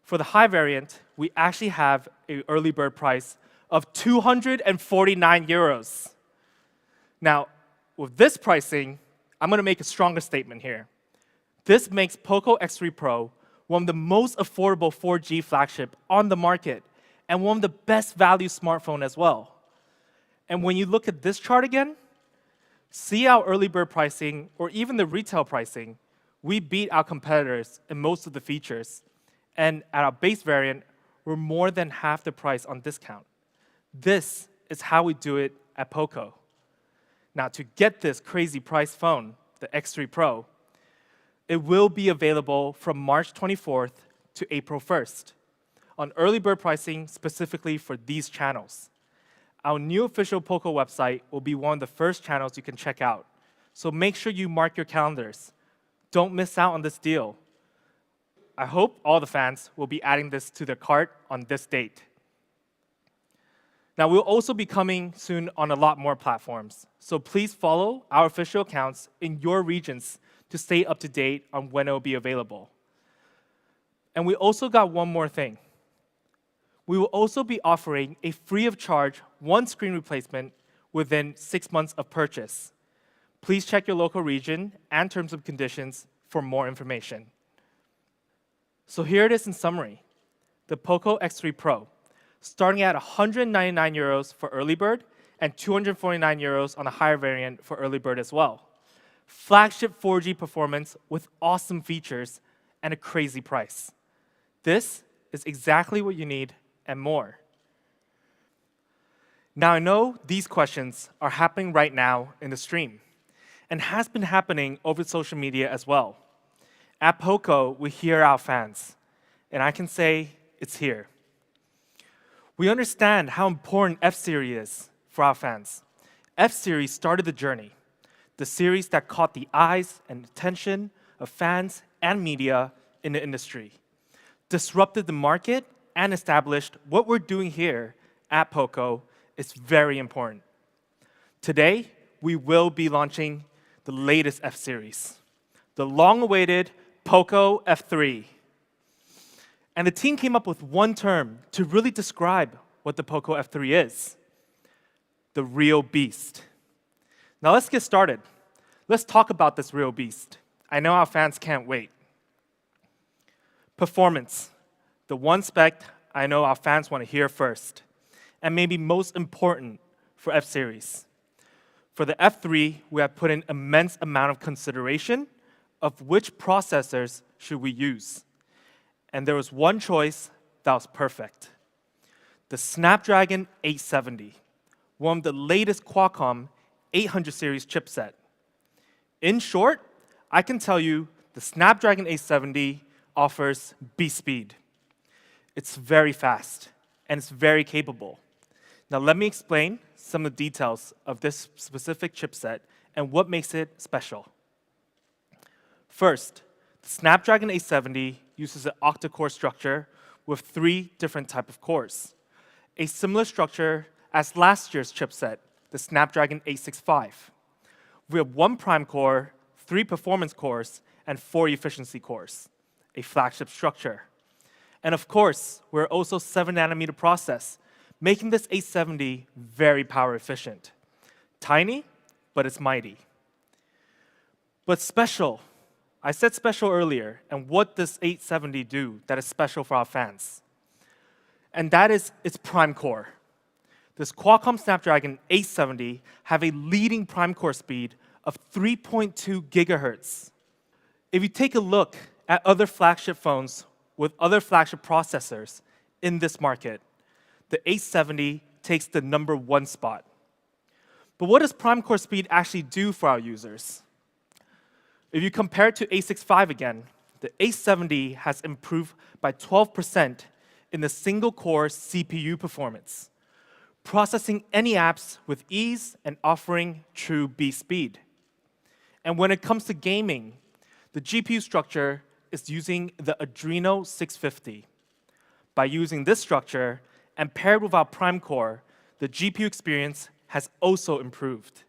For the high variant, we actually have an early bird price of 249 euros. Now, with this pricing, I'm going to make a stronger statement here. This makes POCO X3 Pro one of the most affordable 4G flagship on the market and one of the best value smartphone as well. And when you look at this chart again, see our early bird pricing or even the retail pricing, we beat our competitors in most of the features. And at our base variant, we're more than half the price on discount. This is how we do it at POCO. Now, to get this crazy price phone, the X3 Pro, it will be available from March 24th to April 1st on early bird pricing specifically for these channels. Our new official POCO website will be one of the first channels you can check out. So make sure you mark your calendars. Don't miss out on this deal. I hope all the fans will be adding this to their cart on this date. Now, we'll also be coming soon on a lot more platforms. So please follow our official accounts in your regions to stay up to date on when it will be available. And we also got one more thing. We will also be offering a free of charge one screen replacement within 6 months of purchase. Please check your local region and terms and conditions for more information. So here it is in summary. The POCO X3 Pro, starting at 199 euros for early bird and 249 euros on the higher variant for early bird as well. Flagship 4G performance with awesome features and a crazy price. This is exactly what you need and more. Now, I know these questions are happening right now in the stream and has been happening over social media as well. At POCO, we hear our fans, and I can say it's here. We understand how important F-Series is for our fans. F-Series started the journey, the series that caught the eyes and attention of fans and media in the industry, disrupted the market, and established what we're doing here at POCO is very important. Today, we will be launching the latest F-Series, the long-awaited POCO F3. And the team came up with one term to really describe what the POCO F3 is: the real beast. Now let's get started. Let's talk about this real beast. I know our fans can't wait. Performance, the one spec I know our fans want to hear first, and maybe most important for F series. For the F3, we have put in immense amount of consideration of which processors should we use. And there was one choice that was perfect. The Snapdragon 870, one of the latest Qualcomm 800 series chipset. In short, I can tell you the Snapdragon 870 offers beast speed. It's very fast, and it's very capable. Now let me explain some of the details of this specific chipset and what makes it special. First, the Snapdragon 870 uses an octa-core structure with 3 different types of cores. A similar structure as last year's chipset, the Snapdragon 865. We have 1 prime core, 3 performance cores, and 4 efficiency cores, a flagship structure. And of course, we're also 7nm process, making this 870 very power efficient. Tiny, but it's mighty. But special. I said special earlier, and what does 870 do that is special for our fans? And that is its prime core. This Qualcomm Snapdragon 870 have a leading prime core speed of 3.2 gigahertz. If you take a look at other flagship phones with other flagship processors in this market, the 870 takes the number 1 spot. But what does prime core speed actually do for our users? If you compare it to 865 again, the 870 has improved by 12% in the single-core CPU performance, processing any apps with ease and offering true beast speed. And when it comes to gaming, the GPU structure is using the Adreno 650. By using this structure and paired with our prime core, the GPU experience has also improved.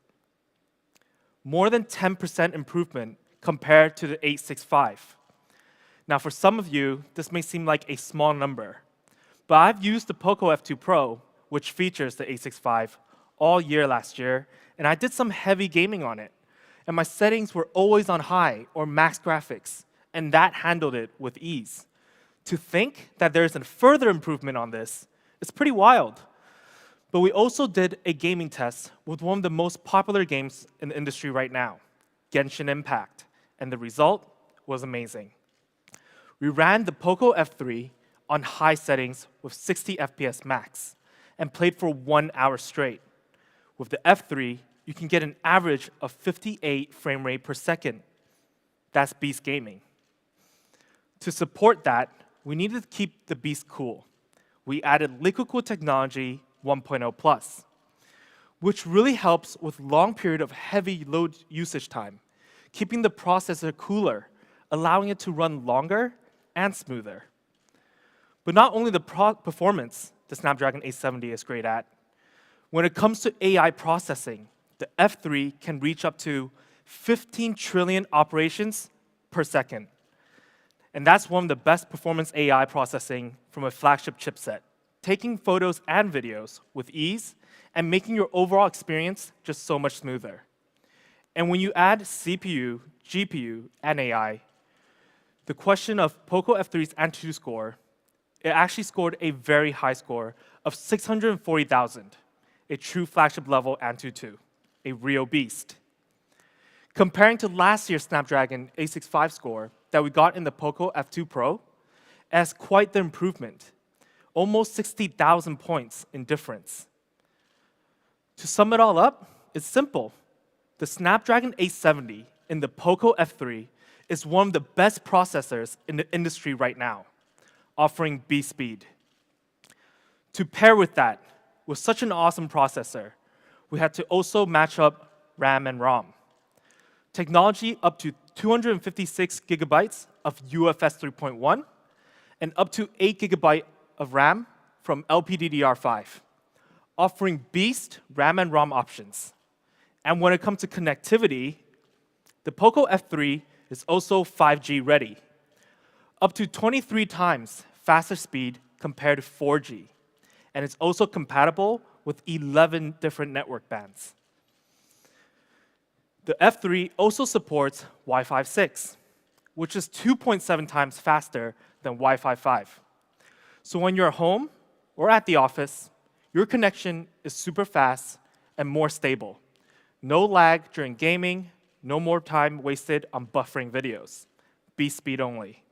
More than 10% improvement compared to the 865. Now, for some of you, this may seem like a small number, but I've used the POCO F2 Pro, which features the 865, all year last year, and I did some heavy gaming on it. And my settings were always on high or max graphics, and that handled it with ease. To think that there's a further improvement on this is pretty wild. But we also did a gaming test with one of the most popular games in the industry right now, Genshin Impact, and the result was amazing. We ran the POCO F3 on high settings with 60 FPS max and played for 1 hour straight. With the F3, you can get an average of 58 frame rate per second. That's beast gaming. To support that, we needed to keep the beast cool. We added liquid cool technology 1.0 plus, which really helps with long period of heavy load usage time, keeping the processor cooler, allowing it to run longer and smoother. But not only the performance the Snapdragon 870 is great at, when it comes to AI processing, the F3 can reach up to 15 trillion operations per second. And that's one of the best performance AI processing from a flagship chipset, taking photos and videos with ease and making your overall experience just so much smoother. And when you add CPU, GPU, and AI, the question of POCO F3's Antutu score, it actually scored a very high score of 640,000, a true flagship level Antutu, a real beast. Comparing to last year's Snapdragon 865 score that we got in the POCO F2 Pro, it has quite the improvement, almost 60,000 points in difference. To sum it all up, it's simple. The Snapdragon 870 in the POCO F3 is one of the best processors in the industry right now, offering beast speed. To pair with that, with such an awesome processor, we had to also match up RAM and ROM. Technology up to 256 gigabytes of UFS 3.1 and up to 8 gigabytes of RAM from LPDDR5, offering beast RAM and ROM options. And when it comes to connectivity, the POCO F3 is also 5G ready, up to 23 times faster speed compared to 4G. And it's also compatible with 11 different network bands. The F3 also supports Wi-Fi 6, which is 2.7 times faster than Wi-Fi 5. So when you're home or at the office, your connection is super fast and more stable. No lag during gaming, no more time wasted on buffering videos. Beast speed only.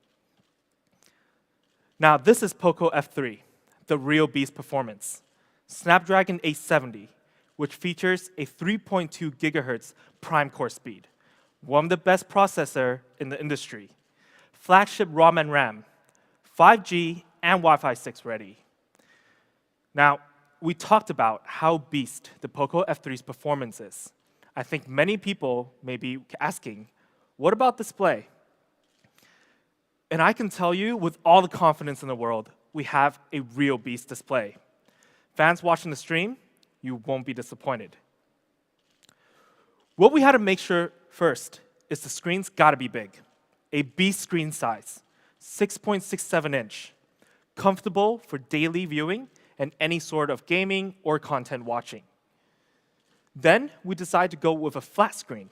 Now, this is POCO F3, the real beast performance. Snapdragon 870, which features a 3.2 gigahertz prime core speed, one of the best processor in the industry. Flagship ROM and RAM, 5G and Wi-Fi 6 ready. Now, we talked about how beast the POCO F3's performance is. I think many people may be asking, what about display? And I can tell you with all the confidence in the world, we have a real beast display. Fans watching the stream, you won't be disappointed. What we had to make sure first is the screen's gotta be big. A beast screen size, 6.67 inch, comfortable for daily viewing and any sort of gaming or content watching. Then we decided to go with a flat screen.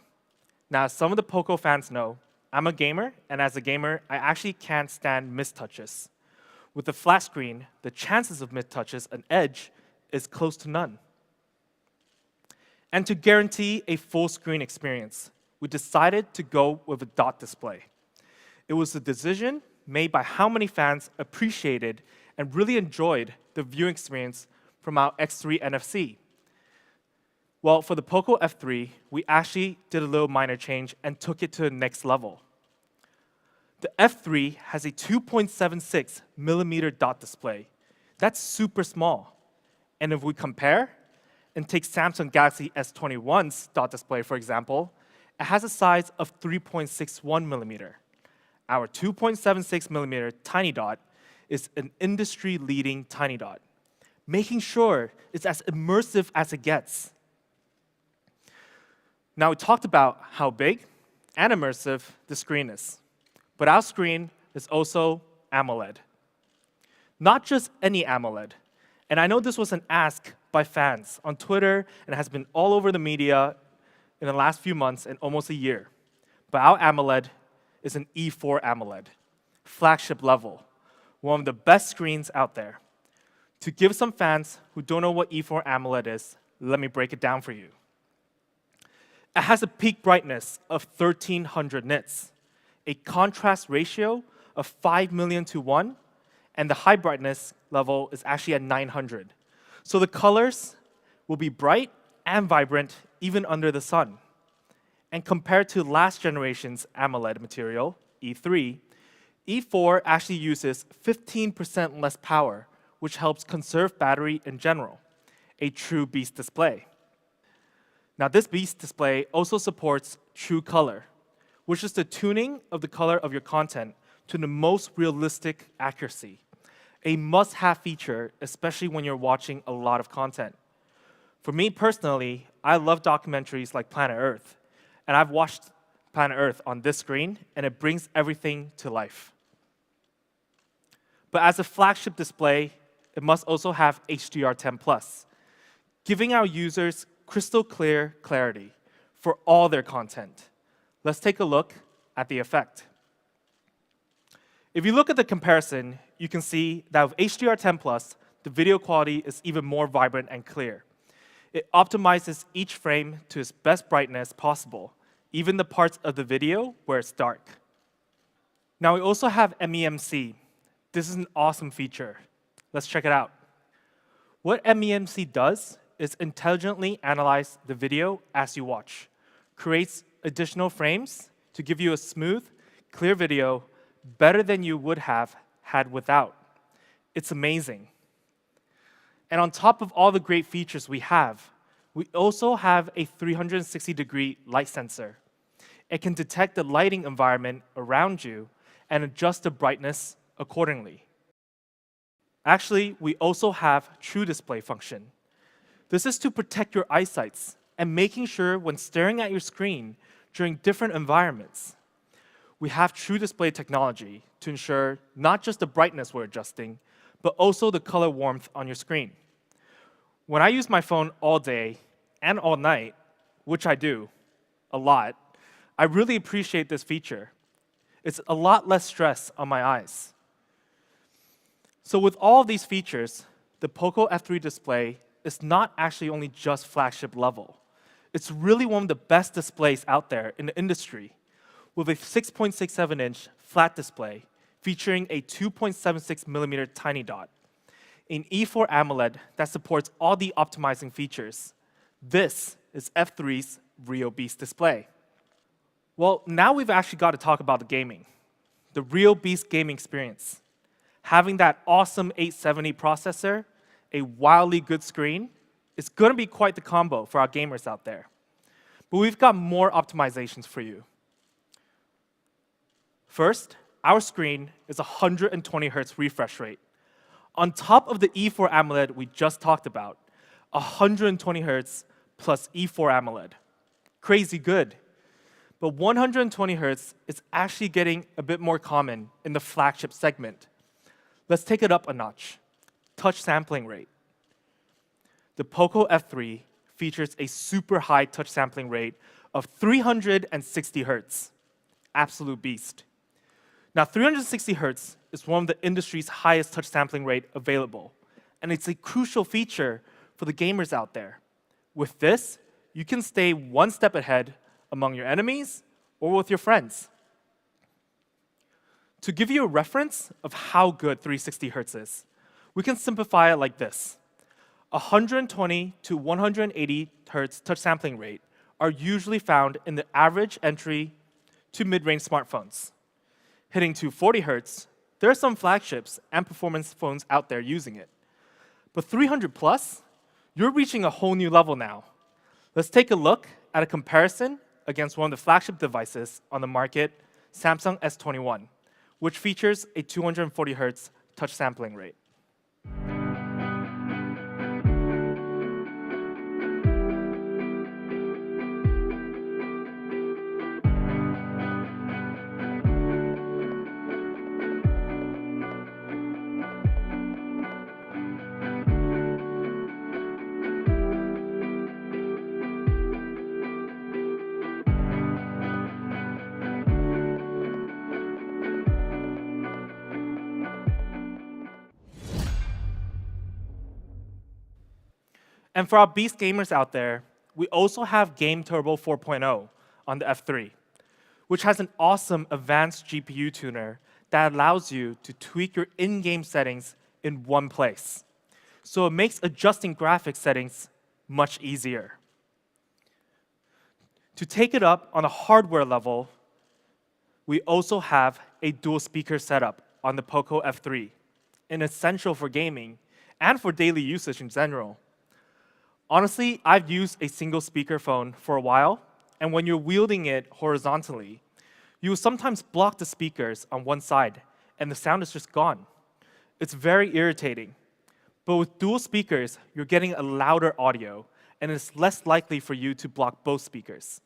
Now, as some of the POCO fans know, I'm a gamer, and as a gamer, I actually can't stand mistouches. With the flat screen, the chances of mistouches and edge is close to none. And to guarantee a full screen experience, we decided to go with a dot display. It was a decision made by how many fans appreciated and really enjoyed the viewing experience from our X3 NFC. Well, for the POCO F3, we actually did a little minor change and took it to the next level. The F3 has a 2.76 millimeter dot display. That's super small. And if we compare and take Samsung Galaxy S21's dot display, for example, it has a size of 3.61 millimeter. Our 2.76 millimeter tiny dot is an industry-leading tiny dot, making sure it's as immersive as it gets. Now, we talked about how big and immersive the screen is, but our screen is also AMOLED. Not just any AMOLED. And I know this was an ask by fans on Twitter and has been all over the media in the last few months and almost a year. But our AMOLED is an E4 AMOLED, flagship level, one of the best screens out there. To give some fans who don't know what E4 AMOLED is, let me break it down for you. It has a peak brightness of 1300 nits, a contrast ratio of 5 million to 1, and the high brightness level is actually at 900. So the colors will be bright and vibrant even under the sun. And compared to last generation's AMOLED material, E3, E4 actually uses 15% less power, which helps conserve battery in general, a true beast display. Now, this beast display also supports true color, which is the tuning of the color of your content to the most realistic accuracy, a must-have feature, especially when you're watching a lot of content. For me personally, I love documentaries like Planet Earth, and I've watched Planet Earth on this screen, and it brings everything to life. But as a flagship display, it must also have HDR10+, giving our users crystal clear clarity for all their content. Let's take a look at the effect. If you look at the comparison, you can see that with HDR10+, the video quality is even more vibrant and clear. It optimizes each frame to its best brightness possible, even the parts of the video where it's dark. Now, we also have MEMC. This is an awesome feature. Let's check it out. What MEMC does is intelligently analyze the video as you watch, creates additional frames to give you a smooth, clear video better than you would have had without. It's amazing. And on top of all the great features we also have a 360-degree light sensor. It can detect the lighting environment around you and adjust the brightness accordingly. Actually, we also have True Display function. This is to protect your eyesights and making sure when staring at your screen during different environments. We have True Display technology to ensure not just the brightness we're adjusting, but also the color warmth on your screen. When I use my phone all day and all night, which I do a lot, I really appreciate this feature. It's a lot less stress on my eyes. So with all of these features, the POCO F3 display is not actually only just flagship level. It's really one of the best displays out there in the industry, with a 6.67-inch flat display featuring a 2.76mm tiny dot, an E4 AMOLED that supports all the optimizing features. This is F3's real beast display. Well, now we've actually got to talk about the gaming, the real beast gaming experience. Having that awesome 870 processor, a wildly good screen, is going to be quite the combo for our gamers out there. But we've got more optimizations for you. First, our screen is 120 Hz refresh rate. On top of the E4 AMOLED we just talked about, 120 Hz plus E4 AMOLED. Crazy good. But 120 Hz is actually getting a bit more common in the flagship segment. Let's take it up a notch. Touch sampling rate. The POCO F3 features a super high touch sampling rate of 360 Hz. Absolute beast. Now, 360 Hz is one of the industry's highest touch sampling rate available, and it's a crucial feature for the gamers out there. With this, you can stay one step ahead among your enemies or with your friends. To give you a reference of how good 360 Hz is, we can simplify it like this. 120 to 180 Hz touch sampling rate are usually found in the average entry to mid-range smartphones. Hitting 240 Hz, there are some flagships and performance phones out there using it. But 300 plus, you're reaching a whole new level now. Let's take a look at a comparison against one of the flagship devices on the market, Samsung S21, which features a 240 Hz touch sampling rate. And for our beast gamers out there, we also have Game Turbo 4.0 on the F3, which has an awesome advanced GPU tuner that allows you to tweak your in-game settings in one place. So it makes adjusting graphics settings much easier. To take it up on a hardware level, we also have a dual speaker setup on the POCO F3, an essential for gaming and for daily usage in general. Honestly, I've used a single speaker phone for a while, and when you're wielding it horizontally, you will sometimes block the speakers on one side, and the sound is just gone. It's very irritating. But with dual speakers, you're getting a louder audio, and it's less likely for you to block both speakers.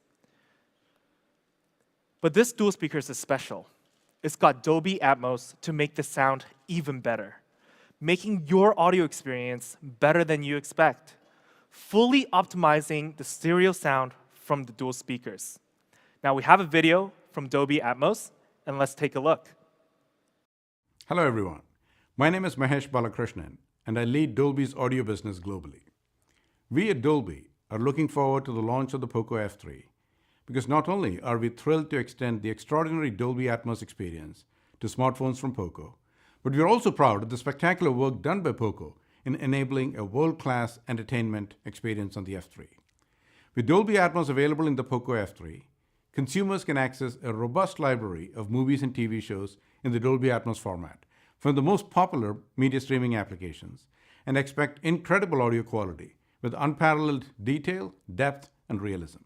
But this dual speakers is special. It's got Dolby Atmos to make the sound even better, making your audio experience better than you expect, fully optimizing the stereo sound from the dual speakers. Now we have a video from Dolby Atmos, and let's take a look. Hello everyone. My name is Mahesh Balakrishnan, and I lead Dolby's audio business globally. We at Dolby are looking forward to the launch of the POCO F3, because not only are we thrilled to extend the extraordinary Dolby Atmos experience to smartphones from POCO, but we're also proud of the spectacular work done by POCO in enabling a world-class entertainment experience on the F3. With Dolby Atmos available in the POCO F3, consumers can access a robust library of movies and TV shows in the Dolby Atmos format from the most popular media streaming applications and expect incredible audio quality with unparalleled detail, depth, and realism.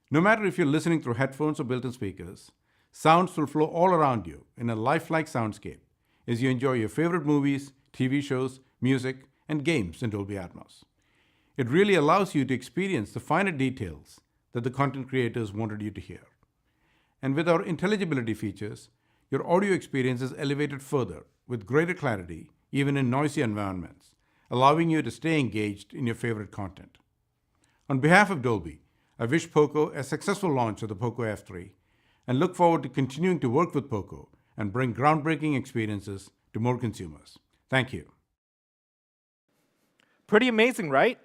No matter if you're listening through headphones or built-in speakers, sounds will flow all around you in a lifelike soundscape as you enjoy your favorite movies, TV shows, music, and games in Dolby Atmos. It really allows you to experience the finer details that the content creators wanted you to hear. And with our intelligibility features, your audio experience is elevated further with greater clarity, even in noisy environments, allowing you to stay engaged in your favorite content. On behalf of Dolby, I wish POCO a successful launch of the POCO F3 and look forward to continuing to work with POCO and bring groundbreaking experiences to more consumers. Thank you. Pretty amazing, right?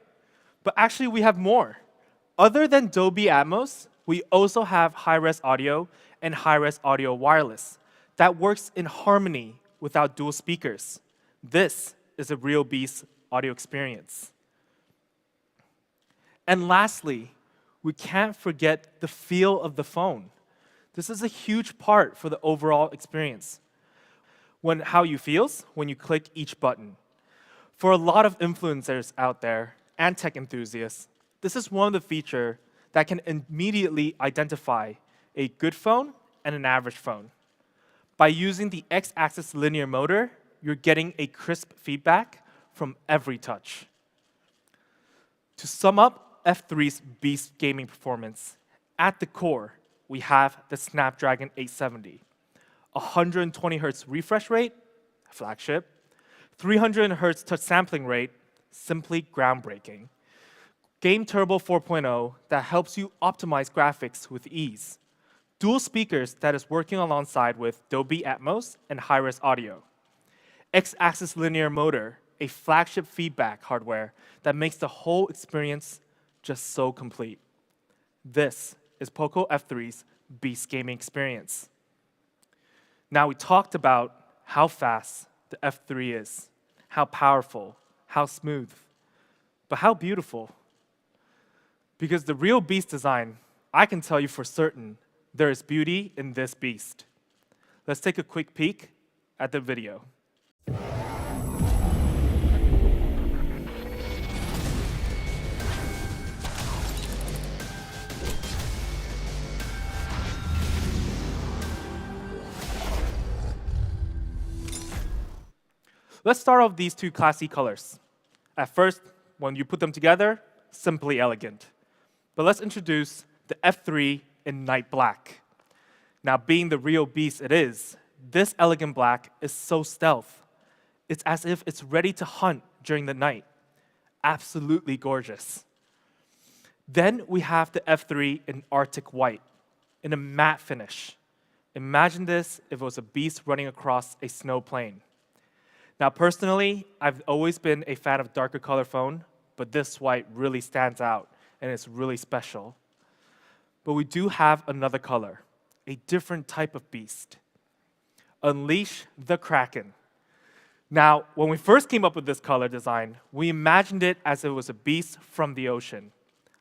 But actually, we have more. Other than Dolby Atmos, we also have high-res audio and high-res audio wireless that works in harmony without dual speakers. This is a real beast audio experience. And lastly, we can't forget the feel of the phone. This is a huge part for the overall experience. How you feels when you click each button. For a lot of influencers out there and tech enthusiasts, this is one of the features that can immediately identify a good phone and an average phone. By using the X-axis linear motor, you're getting a crisp feedback from every touch. To sum up F3's beast gaming performance, at the core, we have the Snapdragon 870, 120 Hz refresh rate, flagship, 300 Hz touch sampling rate, simply groundbreaking. Game Turbo 4.0 that helps you optimize graphics with ease. Dual speakers that is working alongside with Dolby Atmos and high-res audio. X-axis linear motor, a flagship feedback hardware that makes the whole experience just so complete. This is POCO F3's beast gaming experience. Now we talked about how fast the F3 is, how powerful, how smooth, but how beautiful. Because the real beast design, I can tell you for certain, there is beauty in this beast. Let's take a quick peek at the video. Let's start off these two classy colors. At first, when you put them together, simply elegant. But let's introduce the F3 in night black. Now, being the real beast it is, this elegant black is so stealth. It's as if it's ready to hunt during the night. Absolutely gorgeous. Then we have the F3 in Arctic white, in a matte finish. Imagine this if it was a beast running across a snow plain. Now, personally, I've always been a fan of darker color phone, but this white really stands out, and it's really special. But we do have another color, a different type of beast. Unleash the Kraken. Now, when we first came up with this color design, we imagined it as it was a beast from the ocean.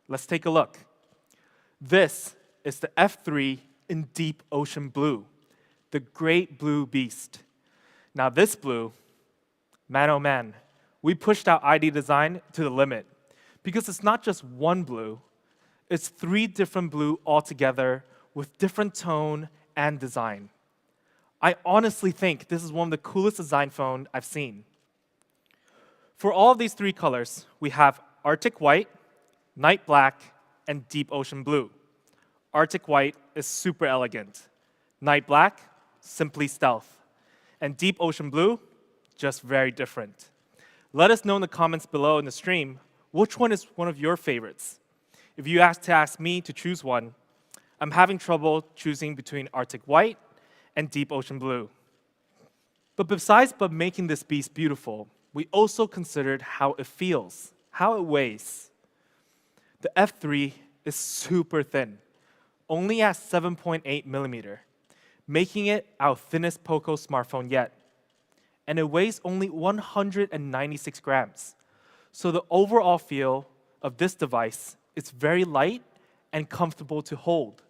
Let's take a look. This is the F3 in deep ocean blue, the great blue beast. Now this blue, man oh man, we pushed our ID design to the limit because it's not just one blue, it's 3 different blue altogether with different tone and design. I honestly think this is one of the coolest design phones I've seen. For all of these 3 colors, we have Arctic white, night black, and deep ocean blue. Arctic white is super elegant. Night black, simply stealth. And deep ocean blue, just very different. Let us know in the comments below in the stream, which one is one of your favorites? If you ask me to choose one, I'm having trouble choosing between Arctic white and deep ocean blue. But besides making this beast beautiful, we also considered how it feels, how it weighs. The F3 is super thin, only at 7.8 millimeter, making it our thinnest POCO smartphone yet. And it weighs only 196 grams. So the overall feel of this device is very light and comfortable to hold.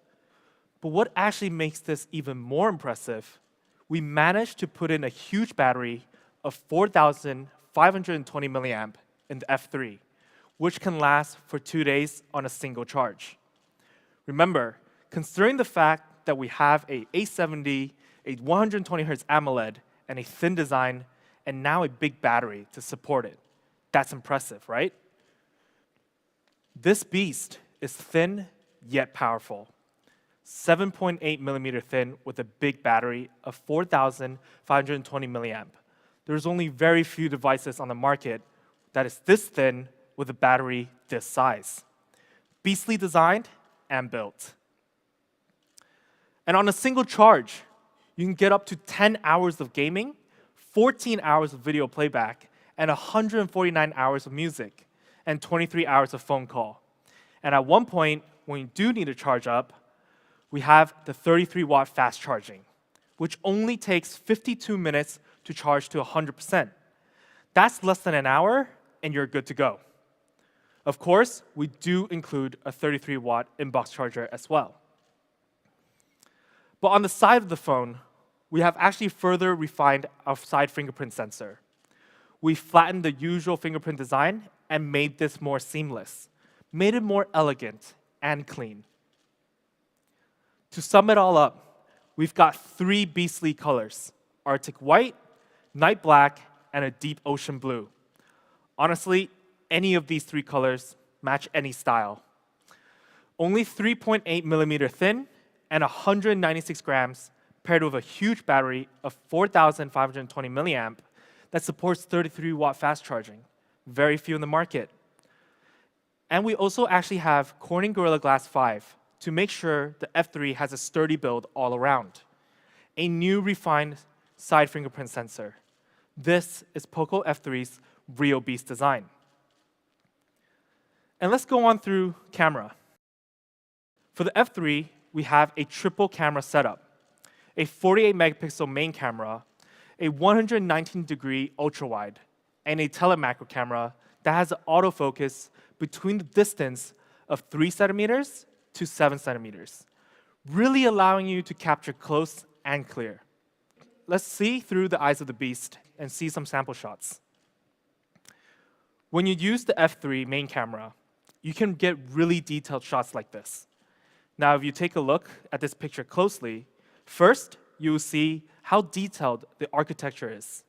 But what actually makes this even more impressive, we managed to put in a huge battery of 4,520 milliamp in the F3, which can last for 2 days on a single charge. Remember, considering the fact that we have a 870, a 120 Hz AMOLED, and a thin design, and now a big battery to support it. That's impressive, right? This beast is thin yet powerful. 7.8 millimeter thin with a big battery of 4,520 milliamp. There's only very few devices on the market that is this thin with a battery this size. Beastly designed and built. And on a single charge, you can get up to 10 hours of gaming, 14 hours of video playback, and 149 hours of music, and 23 hours of phone call. And at one point, when you do need to charge up, we have the 33-watt fast charging, which only takes 52 minutes to charge to 100%. That's less than an hour, and you're good to go. Of course, we do include a 33-watt inbox charger as well. But on the side of the phone, we have actually further refined our side fingerprint sensor. We flattened the usual fingerprint design and made this more seamless, made it more elegant and clean. To sum it all up, we've got 3 beastly colors: Arctic white, night black, and a deep ocean blue. Honestly, any of these 3 colors match any style. Only 3.8 millimeter thin and 196 grams, paired with a huge battery of 4,520 milliamp that supports 33-watt fast charging. Very few in the market. And we also actually have Corning Gorilla Glass 5 to make sure the F3 has a sturdy build all around. A new refined side fingerprint sensor. This is POCO F3's real beast design. And let's go on through camera. For the F3, we have a triple camera setup, a 48 megapixel main camera, a 119-degree ultra-wide, and a telemacro camera that has an autofocus between the distance of 3 centimeters to 7 centimeters, really allowing you to capture close and clear. Let's see through the eyes of the beast and see some sample shots. When you use the F3 main camera, you can get really detailed shots like this. Now, if you take a look at this picture closely, first, you will see how detailed the architecture is.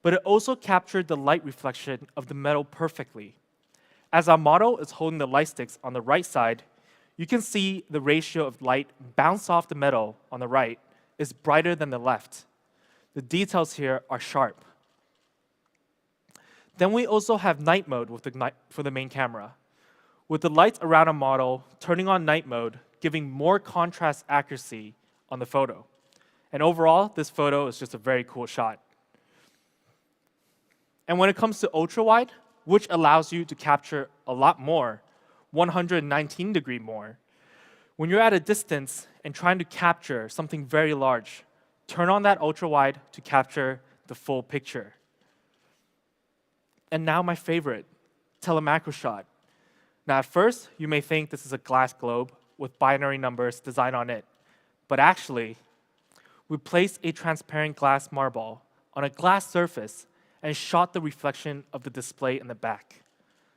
But it also captured the light reflection of the metal perfectly. As our model is holding the light sticks on the right side, you can see the ratio of light bounce off the metal on the right is brighter than the left. The details here are sharp. Then we also have night mode for the main camera, with the lights around our model turning on night mode, giving more contrast accuracy on the photo. And overall, this photo is just a very cool shot. And when it comes to ultra-wide, which allows you to capture a lot more, 119-degree more, when you're at a distance and trying to capture something very large, turn on that ultra-wide to capture the full picture. And now my favorite, telemacro shot. Now at first, you may think this is a glass globe with binary numbers designed on it. But actually, we placed a transparent glass marble on a glass surface and shot the reflection of the display in the back.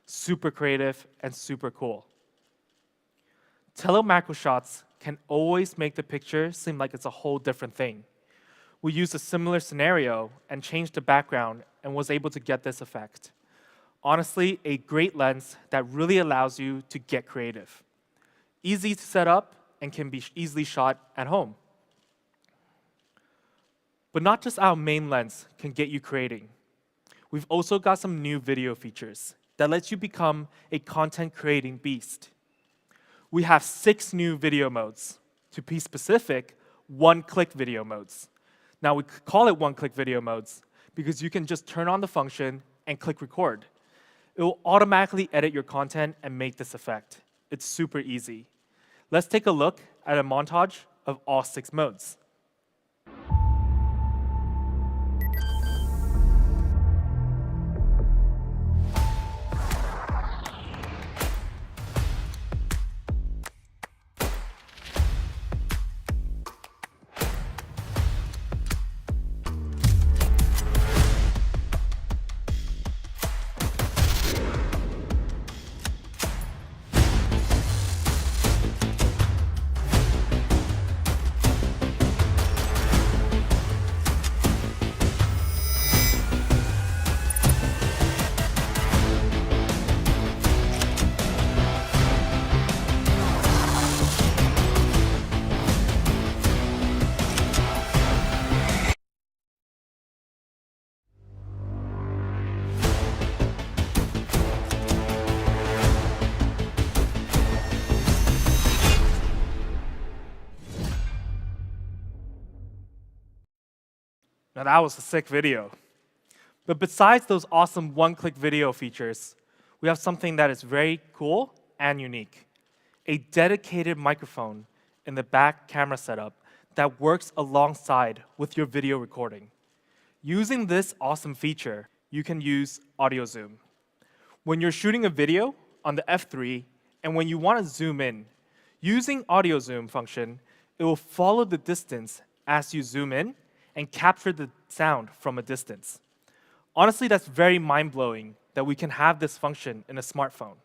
Super creative and super cool. Telemacro shots can always make the picture seem like it's a whole different thing. We used a similar scenario and changed the background and was able to get this effect. Honestly, a great lens that really allows you to get creative. Easy to set up and can be easily shot at home. But not just our main lens can get you creating. We've also got some new video features that lets you become a content creating beast. We have 6 new video modes. To be specific, one-click video modes. Now we call it one-click video modes because you can just turn on the function and click record. It will automatically edit your content and make this effect. It's super easy. Let's take a look at a montage of all 6 modes. Now that was a sick video. But besides those awesome one-click video features, we have something that is very cool and unique. A dedicated microphone in the back camera setup that works alongside with your video recording. Using this awesome feature, you can use audio zoom. When you're shooting a video on the F3, and when you want to zoom in, using audio zoom function, it will follow the distance as you zoom in and capture the sound from a distance. Honestly, that's very mind-blowing that we can have this function in a smartphone.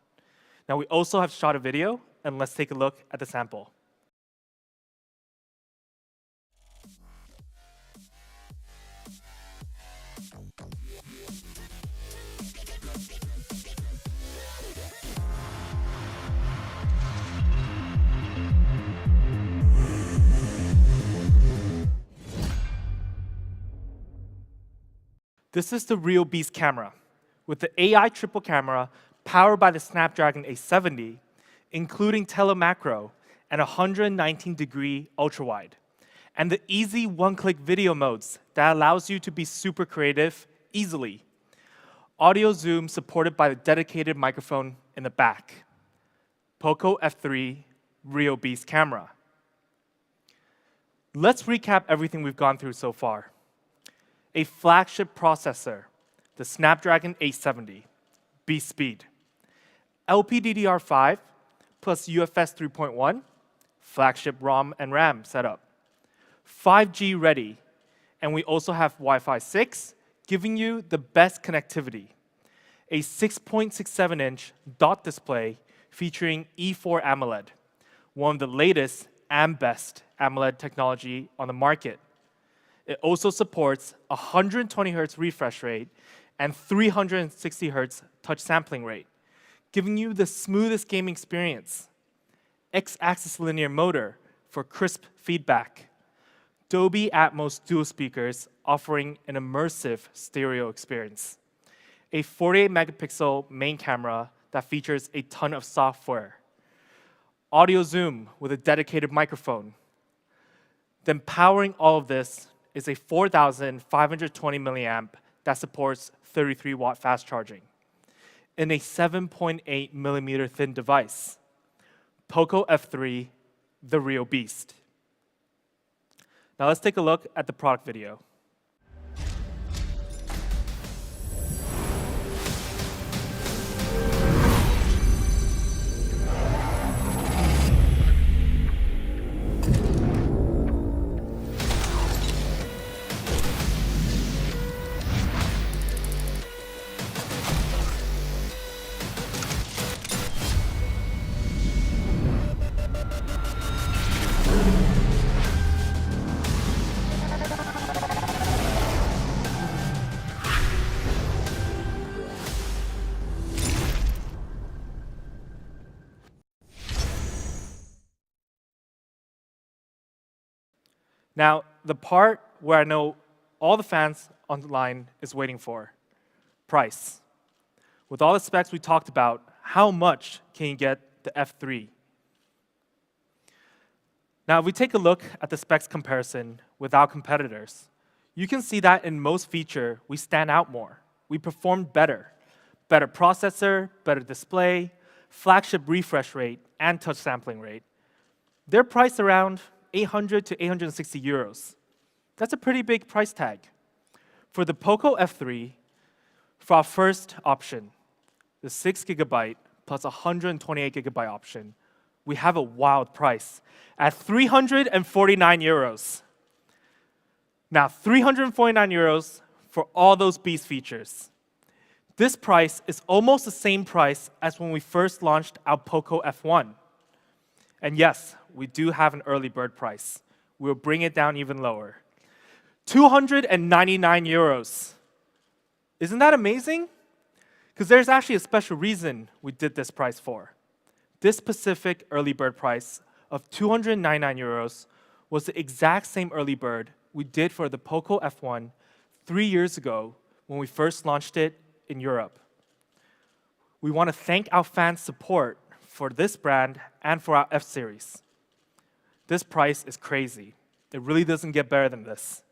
Now, we also have shot a video, and let's take a look at the sample. This is the Real Beast camera. With the AI triple camera powered by the Snapdragon 870, including telemacro and 119-degree ultra-wide, and the easy one-click video modes that allows you to be super creative easily. Audio zoom supported by the dedicated microphone in the back. POCO F3 Real Beast camera. Let's recap everything we've gone through so far. A flagship processor, the Snapdragon 870, beast speed. LPDDR5 plus UFS 3.1, flagship ROM and RAM setup. 5G ready, and we also have Wi-Fi 6, giving you the best connectivity. A 6.67-inch dot display featuring E4 AMOLED, one of the latest and best AMOLED technology on the market. It also supports 120 Hz refresh rate and 360 Hz touch sampling rate, giving you the smoothest gaming experience. X-axis linear motor for crisp feedback. Dolby Atmos dual speakers offering an immersive stereo experience. A 48-megapixel main camera that features a ton of software. Audio zoom with a dedicated microphone. Then powering all of this is a 4,520 milliamp that supports 33-watt fast charging in a 7.8 millimeter thin device. POCO F3, the real beast. Now let's take a look at the product video. Now, the part where I know all the fans online is waiting for, price. With all the specs we talked about, how much can you get the F3? Now, if we take a look at the specs comparison with our competitors, you can see that in most features, we stand out more. We perform better. Better processor, better display, flagship refresh rate, and touch sampling rate. They're priced around 800 to 860 euros. That's a pretty big price tag. For the POCO F3, for our first option, the 6 gigabyte plus 128 gigabyte option, we have a wild price at 349 euros. Now, 349 euros for all those beast features. This price is almost the same price as when we first launched our POCO F1. And yes, we do have an early bird price. We'll bring it down even lower. 299 euros. Isn't that amazing? Because there's actually a special reason we did this price for. This specific early bird price of 299 euros was the exact same early bird we did for the POCO F1 3 years ago when we first launched it in Europe. We want to thank our fans' support for this brand and for our F-Series. This price is crazy. It really doesn't get better than this.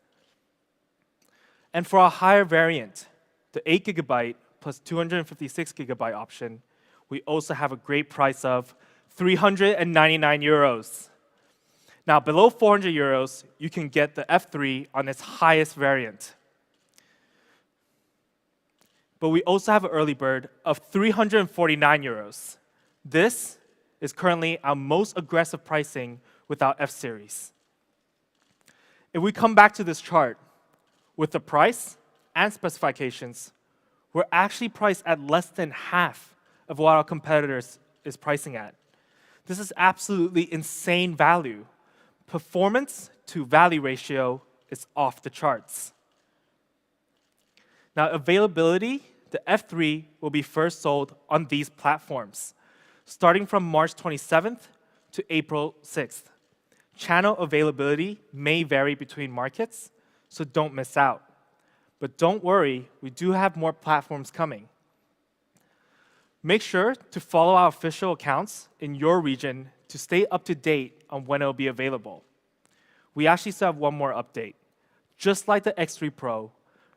And for our higher variant, the 8GB plus 256GB option, we also have a great price of 399 euros. Now, below 400 euros, you can get the F3 on its highest variant. But we also have an early bird of 349 euros. This is currently our most aggressive pricing with our F-Series. If we come back to this chart, with the price and specifications, we're actually priced at less than half of what our competitors is pricing at. This is absolutely insane value. Performance to value ratio is off the charts. Now, availability, the F3 will be first sold on these platforms, starting from March 27th to April 6th. Channel availability may vary between markets, so don't miss out. But don't worry, we do have more platforms coming. Make sure to follow our official accounts in your region to stay up to date on when it will be available. We actually still have one more update. Just like the X3 Pro,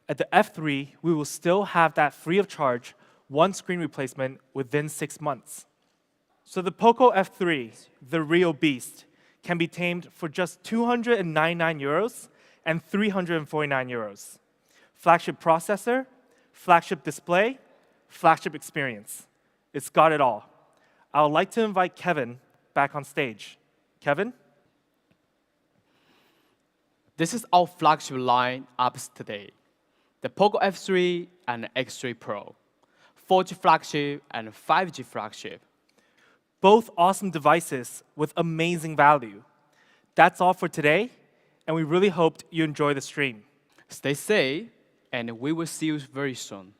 at the F3, we will still have that free of charge one screen replacement within 6 months. So the POCO F3, the real beast, can be tamed for just 299 euros and 349 euros. Flagship processor, flagship display, flagship experience. It's got it all. I would like to invite Kevin back on stage. Kevin? This is our flagship line-ups today. The POCO F3 and X3 Pro, 4G flagship and 5G flagship. Both awesome devices with amazing value. That's all for today, and we really hoped you enjoy the stream. Stay safe, and we will see you very soon.